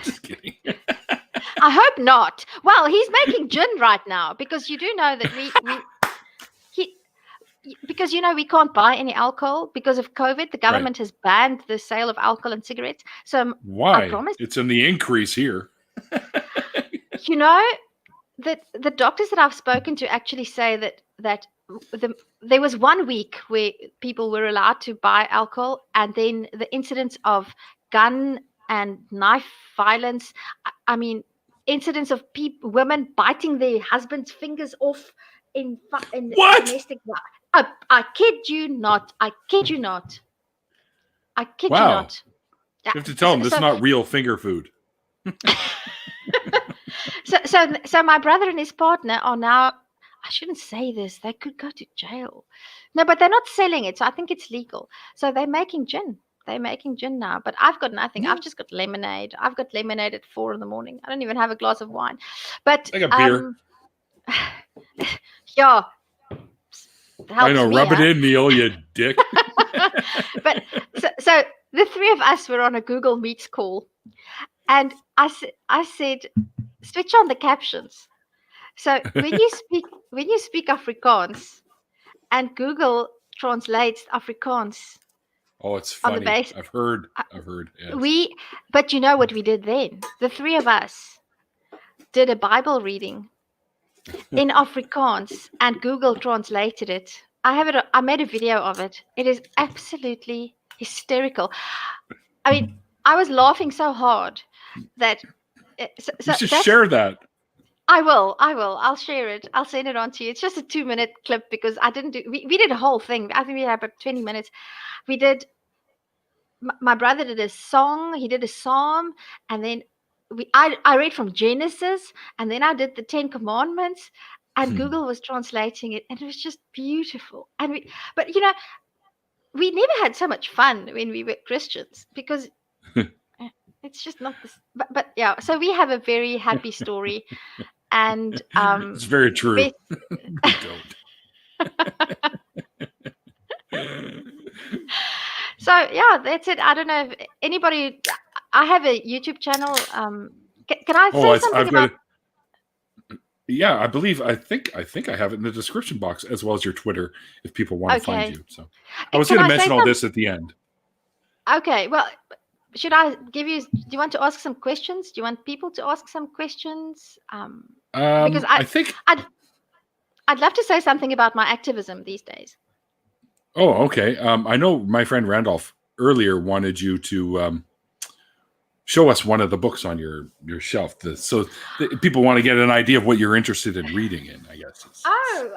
Just kidding. I hope not. Well, he's making gin right now, because you do know that because we can't buy any alcohol because of COVID. The government has banned the sale of alcohol and cigarettes. So why? I promise, it's in the increase here. that the doctors that I've spoken to actually say that there was 1 week where people were allowed to buy alcohol, and then the incidents of gun and knife violence, I mean, incidents of women biting their husbands' fingers off in domestic. I kid you not. I kid you not. You not. You have to tell them this is not real finger food. So my brother and his partner are now, I shouldn't say this, they could go to jail. No, but they're not selling it, so I think it's legal. So they're making gin. They're making gin now, but I've got nothing. I've just got lemonade. I've got lemonade at 4 a.m. I don't even have a glass of wine. But I got beer. Yeah. I know, rub it in, Neil, you dick. But so the 3 of us were on a Google Meets call, and I said, switch on the captions. So when you speak Afrikaans, and Google translates Afrikaans. Oh, it's funny. I've heard. Yes. But you know what we did then? The 3 of us did a Bible reading in Afrikaans, and Google translated it. I made a video of it. It is absolutely hysterical. I mean, I was laughing so hard that. You should share that. I will. I'll share it. I'll send it on to you. It's just a 2-minute clip, because I didn't do. We did a whole thing. I think we had about 20 minutes. We did. My brother did a song. He did a psalm, and then I read from Genesis, and then I did the 10 Commandments, and Google was translating it, and it was just beautiful. But we never had so much fun when we were Christians, because it's just not this. But yeah, so we have a very happy story, and it's very true. We don't. So yeah, that's it. I don't know if anybody. I have a YouTube channel. Can I say something about? Yeah, I think I have it in the description box, as well as your Twitter, if people want to find you. So I was going to mention all this at the end. Okay, well, should I give you? Do you want to ask some questions? Do you want people to ask some questions? Because I think I'd love to say something about my activism these days. Oh, okay. I know my friend Randolph earlier wanted you to show us one of the books on your shelf, so people want to get an idea of what you're interested in reading in, I guess. Oh,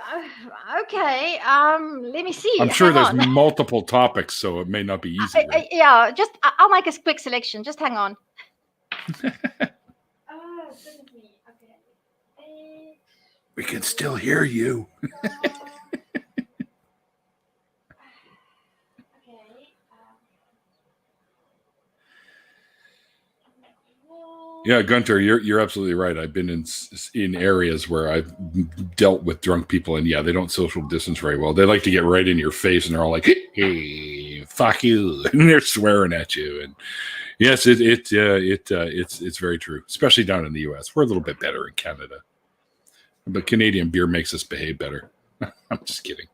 okay. Let me see. I'm sure there's multiple topics, so it may not be easy. Right? Yeah, I'll make a quick selection. Just hang on. Oh, goodness me. Okay. We can still hear you. Yeah, Gunter, you're absolutely right. I've been in areas where I've dealt with drunk people, and yeah, they don't social distance very well. They like to get right in your face, and they're all like, "Hey, fuck you, and they're swearing at you. And yes, it's very true, especially down in the U.S. We're a little bit better in Canada, but Canadian beer makes us behave better. I'm just kidding.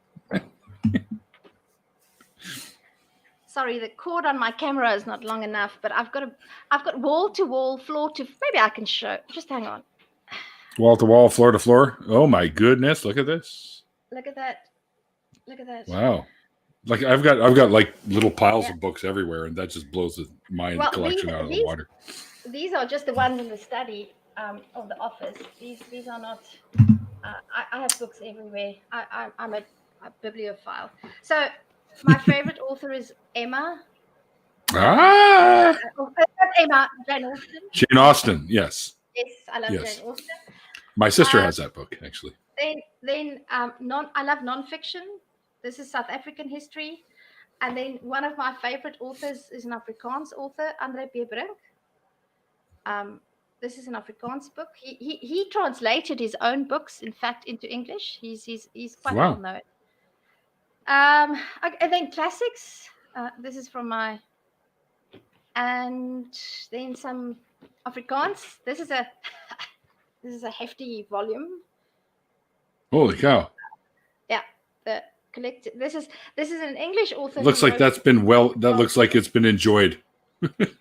Sorry, the cord on my camera is not long enough, but I've got wall to wall, floor to. Maybe I can show. Just hang on. Wall to wall, floor to floor. Oh my goodness! Look at this. Look at that. Look at that. Wow. Like I've got like little piles of books everywhere, and that just blows my collection out of the water. These are just the ones in the study of the office. These are not. I have books everywhere. I'm a bibliophile. So my favorite author is Emma. Emma, Jane Austen. Jane Austen, yes. Yes, I love Jane Austen. My sister has that book, actually. Then I love nonfiction. This is South African history. And then one of my favorite authors is an Afrikaans author, Andre Bierbrink. This is an Afrikaans book. He translated his own books, in fact, into English. He's quite well known. And then classics. This is from my, and then some Afrikaans. This is a hefty volume. Holy cow! Yeah, the collected. This is an English author. Looks like that's been That looks like it's been enjoyed. It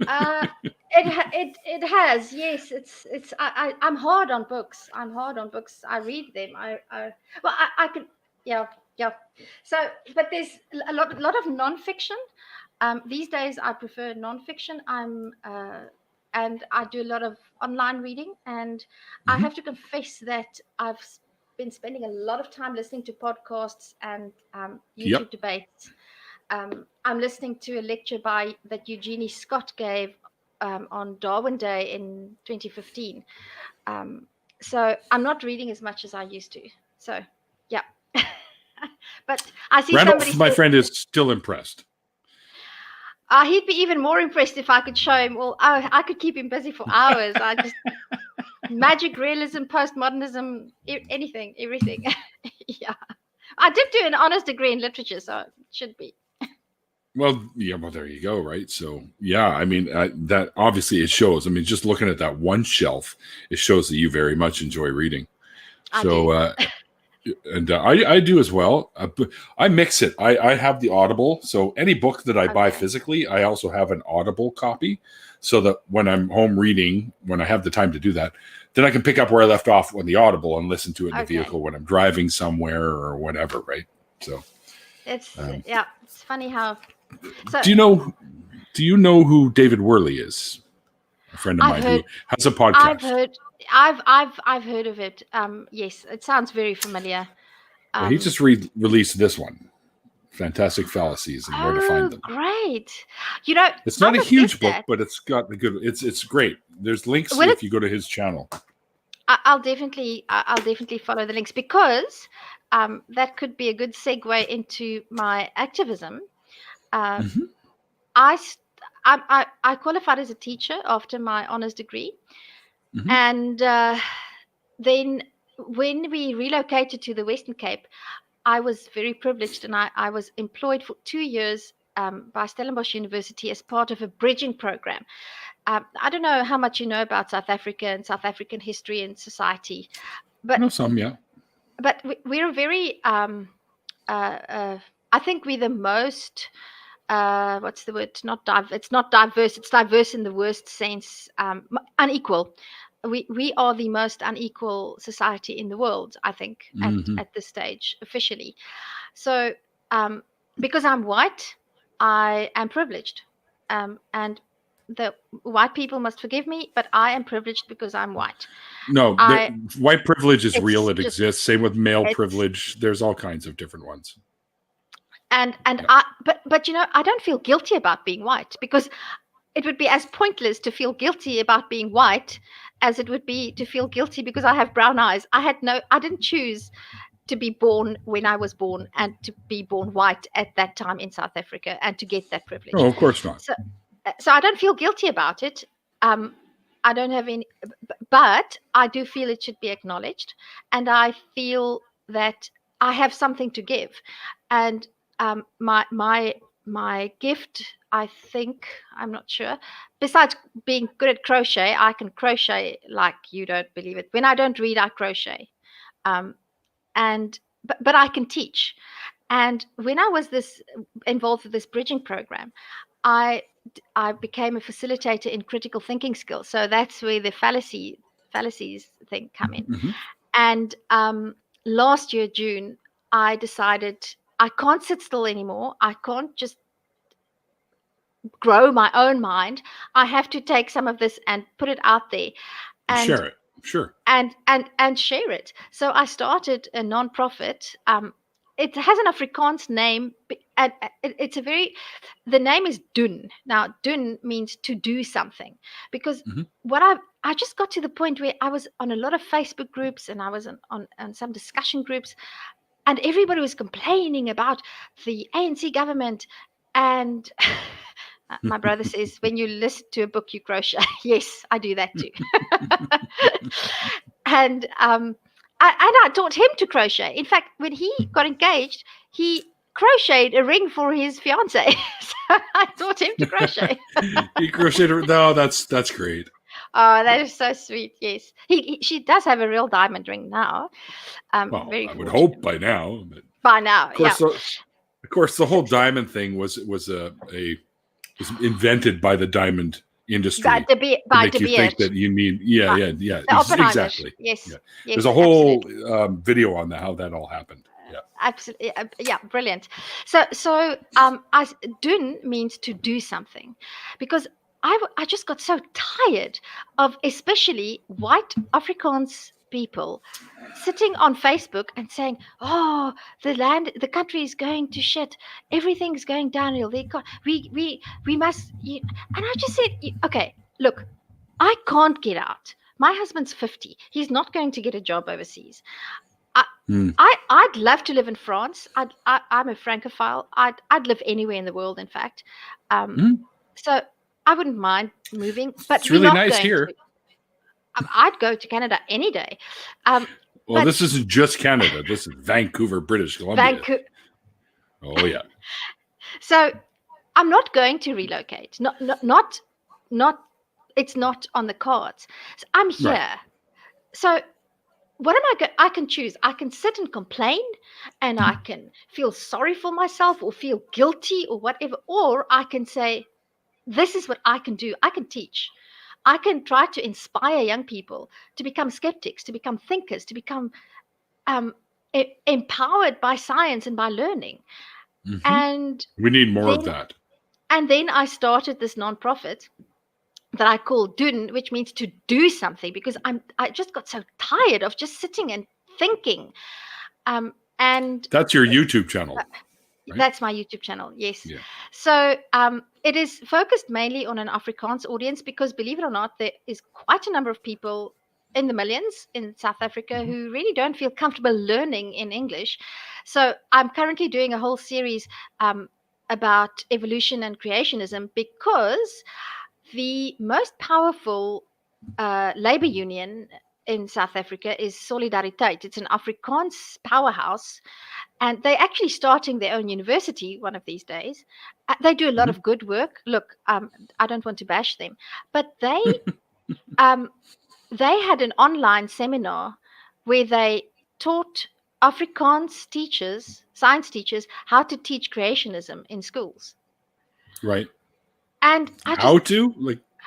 has, yes. I'm hard on books. I read them. I could, yeah. So, but there's a lot of nonfiction. These days I prefer nonfiction. And I do a lot of online reading, and I have to confess that I've been spending a lot of time listening to podcasts and YouTube debates. I'm listening to a lecture that Eugenie Scott gave on Darwin Day in 2015. So I'm not reading as much as I used to. So, yeah. But I see Randolph, my friend, is still impressed. He'd be even more impressed if I could show him. Well, I could keep him busy for hours. I just magic realism, postmodernism, anything, everything. Yeah, I did do an honors degree in literature, so it should be. Well, there you go, right? So, yeah, I mean, that obviously it shows. I mean, just looking at that one shelf, it shows that you very much enjoy reading. And I do as well. I mix it. I have the Audible. So any book that I buy physically, I also have an Audible copy. So that when I'm home reading, when I have the time to do that, then I can pick up where I left off on the Audible and listen to it in the vehicle when I'm driving somewhere or whatever, right? So it's it's funny how. So, do you know who David Worley is? A friend of mine who has a podcast. I've heard of it. Yes, it sounds very familiar. Well, he just released this one, Fantastic Fallacies and Where to Find Them. Great! It's not a huge book, but it's got the good. It's great. There's links if you go to his channel. I'll definitely follow the links, because that could be a good segue into my activism. I qualified as a teacher after my honors degree. And then when we relocated to the Western Cape, I was very privileged, and I was employed for 2 years by Stellenbosch University as part of a bridging program. I don't know how much you know about South Africa and South African history and society, but some, yeah. But we're very, I think we're the most. What's the word? It's not diverse. It's diverse in the worst sense. Unequal. We are the most unequal society in the world, I think, at this stage, officially. So, because I'm white, I am privileged, and the white people must forgive me, but I am privileged because I'm white. No, white privilege is real. It exists. Same with male privilege. There's all kinds of different ones. And but I don't feel guilty about being white, because it would be as pointless to feel guilty about being white as it would be to feel guilty because I have brown eyes. I didn't choose to be born when I was born and to be born white at that time in South Africa and to get that privilege. Oh, of course not. So I don't feel guilty about it. I don't have any, but I do feel it should be acknowledged, and I feel that I have something to give, and my my gift, I think, I'm not sure. Besides being good at crochet, I can crochet like you don't believe it. When I don't read, I crochet. Um, and but I can teach. And when I was involved with this bridging program, I became a facilitator in critical thinking skills. So that's where the fallacies thing come in. Mhm. And last year, June, I decided I can't sit still anymore. I can't just grow my own mind. I have to take some of this and put it out there and Share it. Sure. and share it. So I started a nonprofit. It has an Afrikaans name, and it's the name is Doen. Now, Doen means to do something, because Mhm. what I just got to the point where I was on a lot of Facebook groups, and I was on some discussion groups, and everybody was complaining about the ANC government. And my brother says, when you listen to a book, you crochet. Yes, I do that too. And I taught him to crochet. In fact, when he got engaged, he crocheted a ring for his fiance. So I taught him to crochet. He crocheted. No, that's great. Oh, that is so sweet. Yes, she does have a real diamond ring now. Well, Very I would fortunate. hope by now. But By now, yeah. Of course, the whole diamond thing was invented by the diamond industry. By to make you think Beard. that you mean yeah. The Oppenheimers. Exactly. Yes. Yeah. Yes. There's a whole video on how that all happened. Yeah. Absolutely. Yeah, brilliant. So doen means to do something, because I just got so tired of especially white Afrikaans people sitting on Facebook and saying, "Oh, the country is going to shit. Everything's going downhill. We must." And I just said, "Okay, look, I can't get out. My husband's 50. He's not going to get a job overseas. I'd love to live in France. I'm a Francophile. I'd live anywhere in the world, in fact. So I wouldn't mind moving, but It's really nice here. I'd go to Canada any day. Well, this isn't just Canada. This is Vancouver, British Columbia. Oh yeah. So I'm not going to relocate. Not. It's not on the cards. So I'm here. Right. So what am I can choose. I can sit and complain, and I can feel sorry for myself or feel guilty or whatever, or I can say, this is what I can do. I can teach. I can try to inspire young people to become skeptics, to become thinkers, to become empowered by science and by learning. Mm-hmm. And we need more of that. And then I started this nonprofit that I call Doen, which means to do something, because I just got so tired of just sitting and thinking. And that's your YouTube channel. Right? That's my YouTube channel, yes. Yeah. So it is focused mainly on an Afrikaans audience, because believe it or not, there is quite a number of people in the millions in South Africa who really don't feel comfortable learning in English. So I'm currently doing a whole series about evolution and creationism, because the most powerful labor union in South Africa is Solidariteit. It's an Afrikaans powerhouse, and they're actually starting their own university one of these days. They do a lot of good work. Look, I don't want to bash them, but they had an online seminar where they taught Afrikaans teachers, science teachers, how to teach creationism in schools. Right. And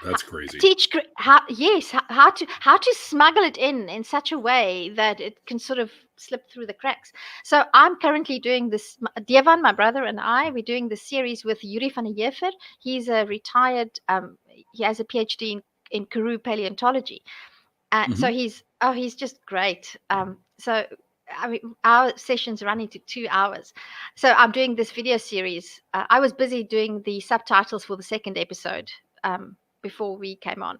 that's crazy. Teach how to smuggle it in such a way that it can sort of slip through the cracks. So I'm currently doing this. Devan, my brother, and we're doing this series with Yuri van der Heever. He's a retired. He has a PhD in Karoo paleontology. So he's just great. So I mean, our sessions run into 2 hours. So I'm doing this video series. I was busy doing the subtitles for the second episode before we came on.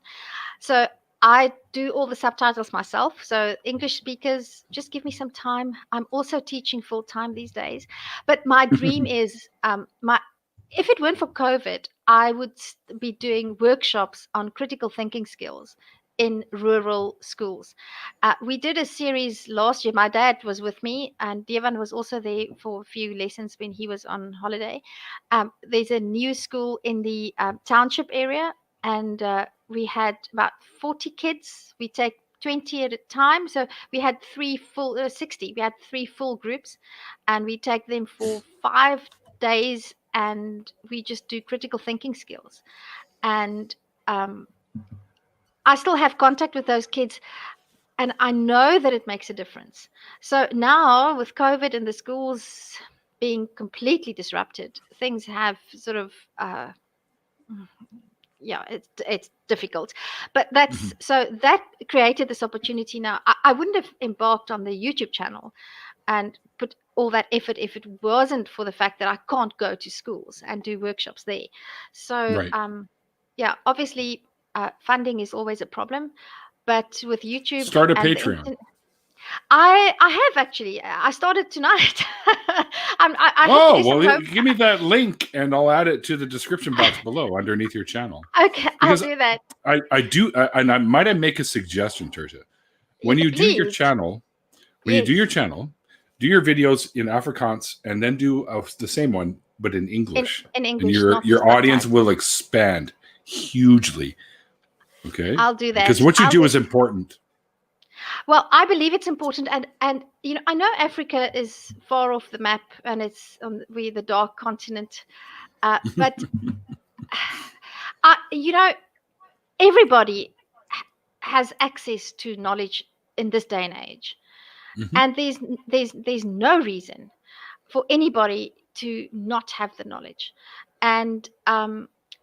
So I do all the subtitles myself. So English speakers, just give me some time. I'm also teaching full time these days. But my dream is if it weren't for COVID, I would be doing workshops on critical thinking skills in rural schools. We did a series last year. My dad was with me, and Devan was also there for a few lessons when he was on holiday. There's a new school in the township area, and we had about 40 kids. We take 20 at a time. So we had 60. We had 3 full groups, and we take them for 5 days, and we just do critical thinking skills. And I still have contact with those kids, and I know that it makes a difference. So now with COVID and the schools being completely disrupted, things have sort of it's difficult, but that's so that created this opportunity. Now I wouldn't have embarked on the YouTube channel and put all that effort if it wasn't for the fact that I can't go to schools and do workshops there. So Right. obviously funding is always a problem, but with YouTube Start a and Patreon. I have actually. I started tonight. I have to do some give me that link and I'll add it to the description box below underneath your channel. Okay, because I'll do that. I do, and I might make a suggestion, Tersia. When you do your channel, you do your channel, do your videos in Afrikaans, and then do the same one but in English. In English, and your audience will expand hugely. Okay, I'll do that because what you do is important. Well, I believe it's important, and I know Africa is far off the map, and it's we're the dark continent, but everybody has access to knowledge in this day and age, and there's no reason for anybody to not have the knowledge, and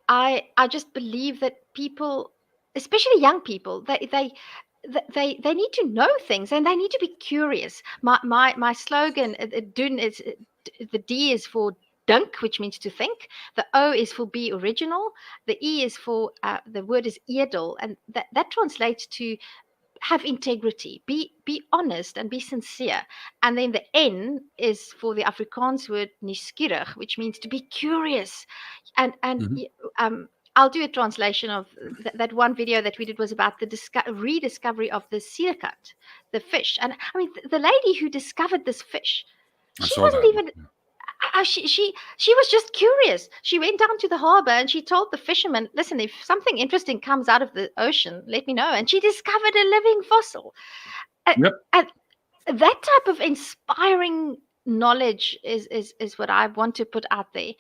I just believe that people, especially young people, they need to know things, and they need to be curious. My slogan, doen, is the D is for dink, which means to think. The O is for be original. The E is for the word is edel, and that translates to have integrity, be honest and be sincere. And then the N is for the Afrikaans word nuuskierig, which means to be curious. And I'll do a translation of that one video that we did was about the rediscovery of the seerkat, the fish. And I mean, the lady who discovered this fish, she wasn't even. She was just curious. She went down to the harbor and she told the fishermen, "Listen, if something interesting comes out of the ocean, let me know." And she discovered a living fossil. And that type of inspiring knowledge is what I want to put out there.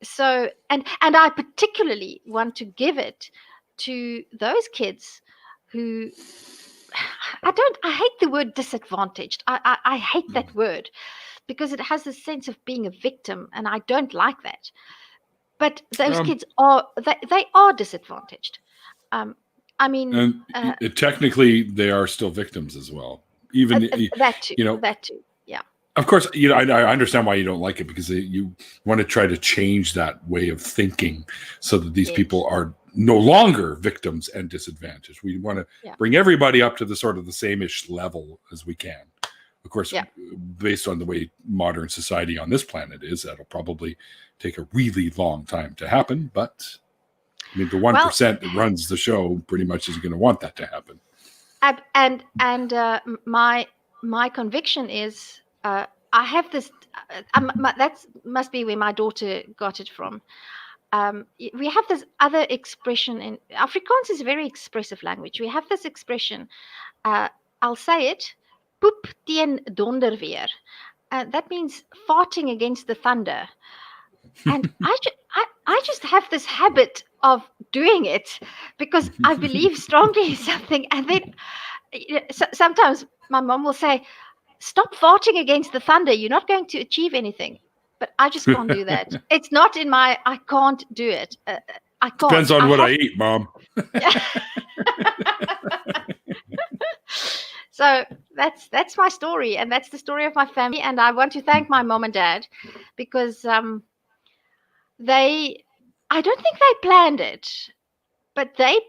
So and I particularly want to give it to those kids who I hate the word disadvantaged. I hate that word because it has a sense of being a victim, and I don't like that. But those kids are they are disadvantaged. I mean, technically they are still victims as well. Even that too. Yeah. Of course, I understand why you don't like it, because you want to try to change that way of thinking so that these people are no longer victims and disadvantaged. We want to bring everybody up to the sort of the same-ish level as we can. Of course, based on the way modern society on this planet is, that'll probably take a really long time to happen. But I mean, the 1% that runs the show pretty much is going to want that to happen. And my conviction is, I have this. That must be where my daughter got it from. We have this other expression in Afrikaans is a very expressive language. We have this expression. I'll say it. Poep teen donderweer. That means farting against the thunder. And I just have this habit of doing it because I believe strongly in something. And then sometimes my mom will say, "Stop farting against the thunder. You're not going to achieve anything." But I just can't do that. It's not in my. I can't do it. I can't. Depends on what I eat, Mom. So that's my story, and that's the story of my family. And I want to thank my mom and dad because I don't think they planned it, but they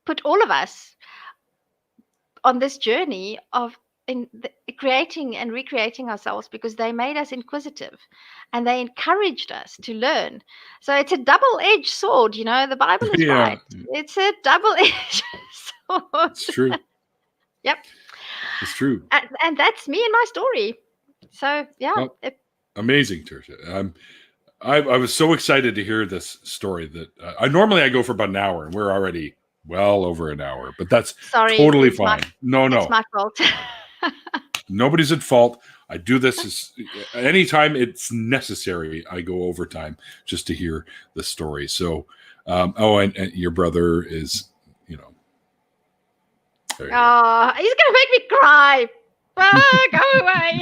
put all of us on this journey of creating and recreating ourselves because they made us inquisitive and they encouraged us to learn. So it's a double-edged sword, the Bible is Yeah. right. It's a double-edged sword. It's true. Yep. It's true. And that's me and my story. So, yeah. Well, amazing, Tersia. I was so excited to hear this story that I go for about an hour, and we're already well over an hour, but that's totally fine. It's my fault. Nobody's at fault. I do this anytime it's necessary. I go overtime just to hear the story. So, and your brother is, he's gonna make me cry. Go away.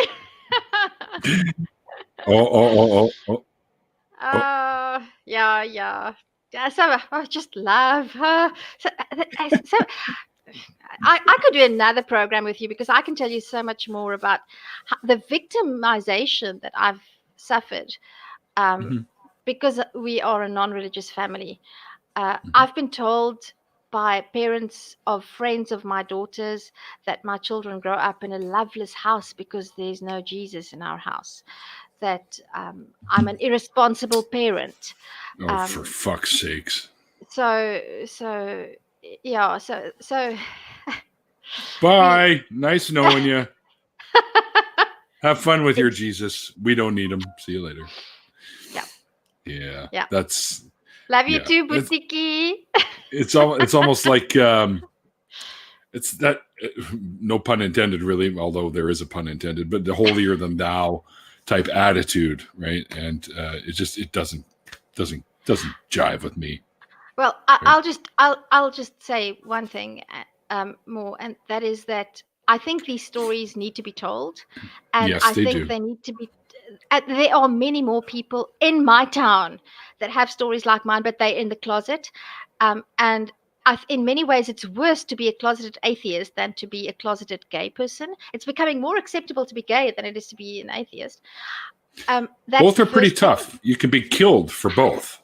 Yeah. So I just love her. So I could do another program with you because I can tell you so much more about the victimization that I've suffered because we are a non-religious family. I've been told by parents of friends of my daughters that my children grow up in a loveless house because there's no Jesus in our house. That I'm an irresponsible parent. For fuck's sakes. So yeah. So. Bye. Nice knowing you. Have fun with your Jesus. We don't need him. See you later. Yeah. That's. Love you too, Butiki. It's almost like it's that no pun intended, really, although there is a pun intended, but the holier than thou type attitude, right? And it doesn't jive with me. Well, I'll just say one thing more, and that is that I think these stories need to be told, and yes, I think they need to be. There are many more people in my town that have stories like mine, but they're in the closet, and in many ways, it's worse to be a closeted atheist than to be a closeted gay person. It's becoming more acceptable to be gay than it is to be an atheist. Both are pretty tough. You can be killed for both,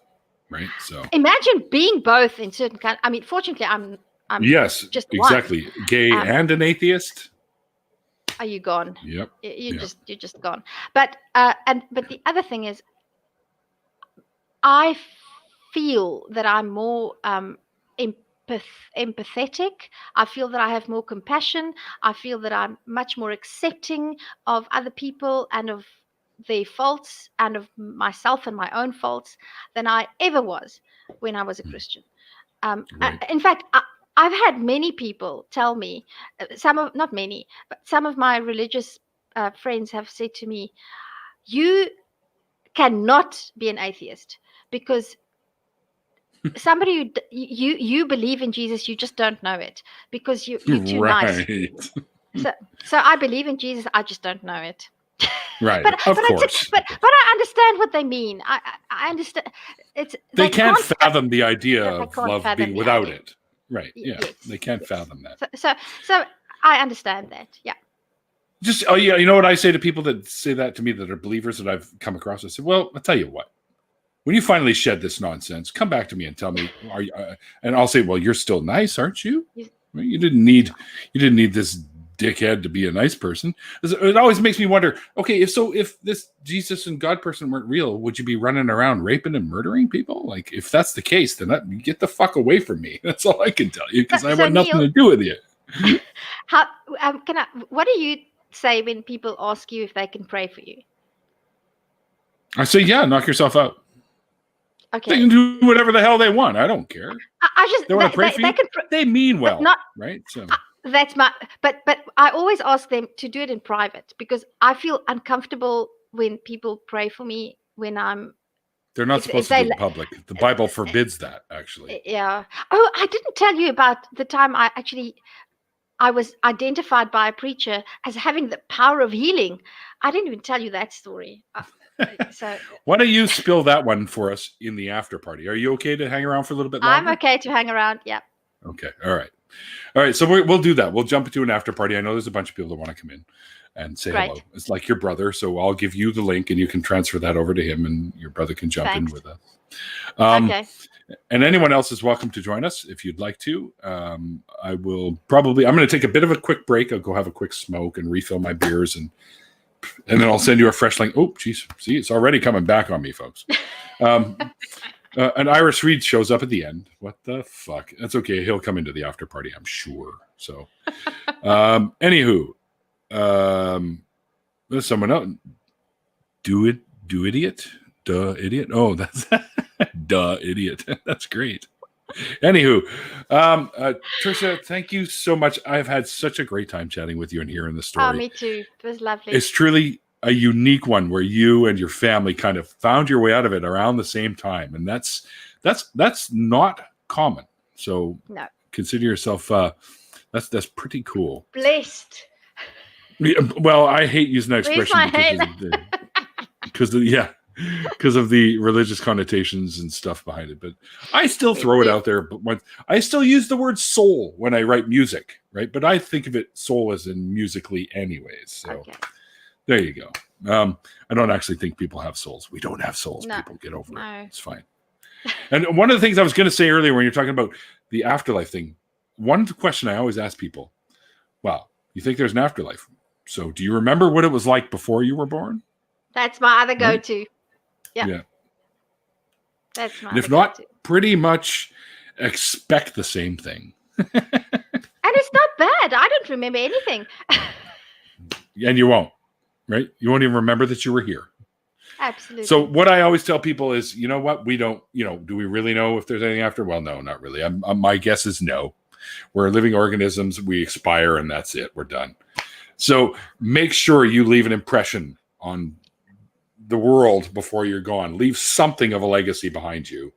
right? So imagine being both in certain countries. I mean, fortunately, I'm yes, just exactly. One. Gay and an atheist. Are you gone? Yep. You're just gone. But the other thing is, I feel that I'm more empathetic. I feel that I have more compassion. I feel that I'm much more accepting of other people and of their faults and of myself and my own faults than I ever was when I was a Christian. Right. In fact, I've had many people tell me, not many, but some of my religious friends have said to me, you cannot be an atheist because somebody you believe in Jesus, you just don't know it because you're too nice. So I believe in Jesus, I just don't know it. Right, of course. But I understand what they mean. I understand. They can't fathom the idea of love being without it. Right. Yeah. Yes, they can't fathom that. So I understand that. Yeah. Just you know what I say to people that say that to me that are believers that I've come across? I say, well, I'll tell you what. When you finally shed this nonsense, come back to me and tell me, are you? And I'll say, well, you're still nice, aren't you? You didn't need this dickhead to be a nice person. It always makes me wonder, okay, if this Jesus and God person weren't real, would you be running around raping and murdering people? Like, if that's the case, then get the fuck away from me. That's all I can tell you, because I want nothing to do with you. What do you say when people ask you if they can pray for you? I say, yeah, knock yourself out. Okay. They can do whatever the hell they want. I don't care. They want to pray for you. They mean well, right? So. That's but I always ask them to do it in private because I feel uncomfortable when people pray for me when they're not supposed to do it in public. The Bible forbids that, actually. Yeah. Oh, I didn't tell you about the time I was identified by a preacher as having the power of healing. I didn't even tell you that story. So why don't you spill that one for us in the after party? Are you okay to hang around for a little bit longer? I'm okay to hang around. Yeah. Okay. All right. So we'll do that. We'll jump into an after party. I know there's a bunch of people that want to come in and say Great. hello. It's like your brother. So I'll give you the link and you can transfer that over to him and your brother can jump in with us. Okay. And anyone else is welcome to join us if you'd like to. I'm going to take a bit of a quick break. I'll go have a quick smoke and refill my beers and then I'll send you a fresh link. Oh, geez. See, it's already coming back on me, folks. An Irish Reed shows up at the end. What the fuck? That's okay. He'll come into the after party, I'm sure. So, anywho, there's someone else. Do idiot. Duh, idiot. Oh, that's duh, idiot. That's great. Anywho, Tersia, thank you so much. I've had such a great time chatting with you and hearing the story. Oh, me too. It was lovely. It's truly a unique one where you and your family kind of found your way out of it around the same time, and that's not common. So no. Consider yourself that's pretty cool. Blessed. Well, I hate using that expression because of the religious connotations and stuff behind it. But I still throw it out there. But I still use the word soul when I write music, right? But I think of it soul as in musically anyways. So. Okay. There you go. I don't actually think people have souls. We don't have souls. No. People get over it. It's fine. And one of the things I was going to say earlier when you're talking about the afterlife thing, one question I always ask people, well, you think there's an afterlife. So do you remember what it was like before you were born? That's my other go-to. Yeah. That's my and if not, pretty much expect the same thing. And it's not bad. I don't remember anything. And you won't. Right? You won't even remember that you were here. Absolutely. So what I always tell people is, you know what? We don't, do we really know if there's anything after? Well, no, not really. My guess is no. We're living organisms. We expire and that's it. We're done. So make sure you leave an impression on the world before you're gone. Leave something of a legacy behind you.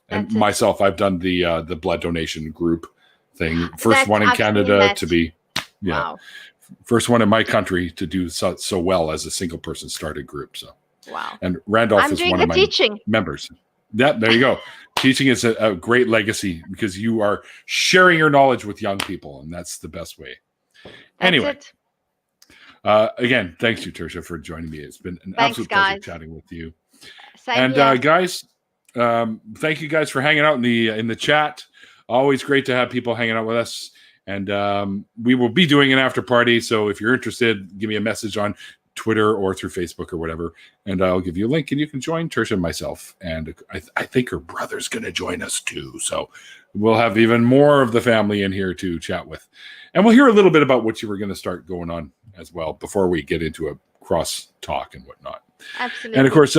And myself, I've done the blood donation group thing. First one in Canada to be, wow. First one in my country to do so well as a single person started group. So, wow. And Randolph is one of my members. There you go. Teaching is a great legacy because you are sharing your knowledge with young people, and that's the best way. Anyway, again, thanks you, Tersia, for joining me. It's been an absolute pleasure chatting with you. Same guys, thank you guys for hanging out in the chat. Always great to have people hanging out with us. And we will be doing an after party. So if you're interested, give me a message on Twitter or through Facebook or whatever. And I'll give you a link and you can join Tersia and myself. And I think her brother's going to join us too. So we'll have even more of the family in here to chat with. And we'll hear a little bit about what you were going to start going on as well before we get into a cross talk and whatnot. Absolutely. And of course,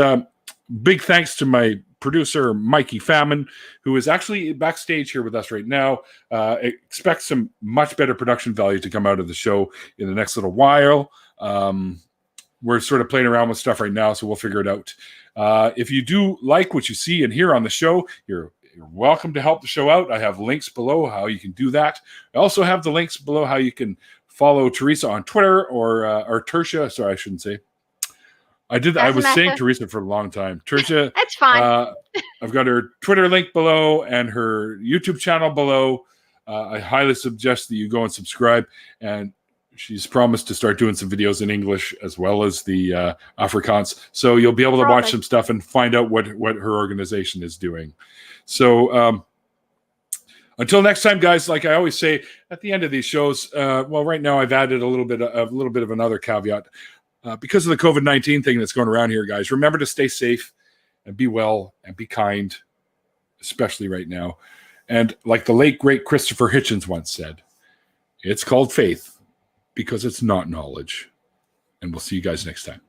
big thanks to my producer, Mikey Famine, who is actually backstage here with us right now. Expect some much better production value to come out of the show in the next little while. We're sort of playing around with stuff right now, so we'll figure it out. If you do like what you see and hear on the show, you're welcome to help the show out. I have links below how you can do that. I also have the links below how you can follow Teresa on Twitter or Tersia. Sorry, I shouldn't say. I was saying Teresa for a long time. Tersia. That's fine. I've got her Twitter link below and her YouTube channel below. I highly suggest that you go and subscribe. And she's promised to start doing some videos in English as well as the Afrikaans. So you'll be able to watch some stuff and find out what her organization is doing. So until next time, guys, like I always say at the end of these shows, right now I've added a little bit of another caveat. Because of the COVID-19 thing that's going around here, guys, remember to stay safe and be well and be kind, especially right now. And like the late, great Christopher Hitchens once said, it's called faith because it's not knowledge. And we'll see you guys next time.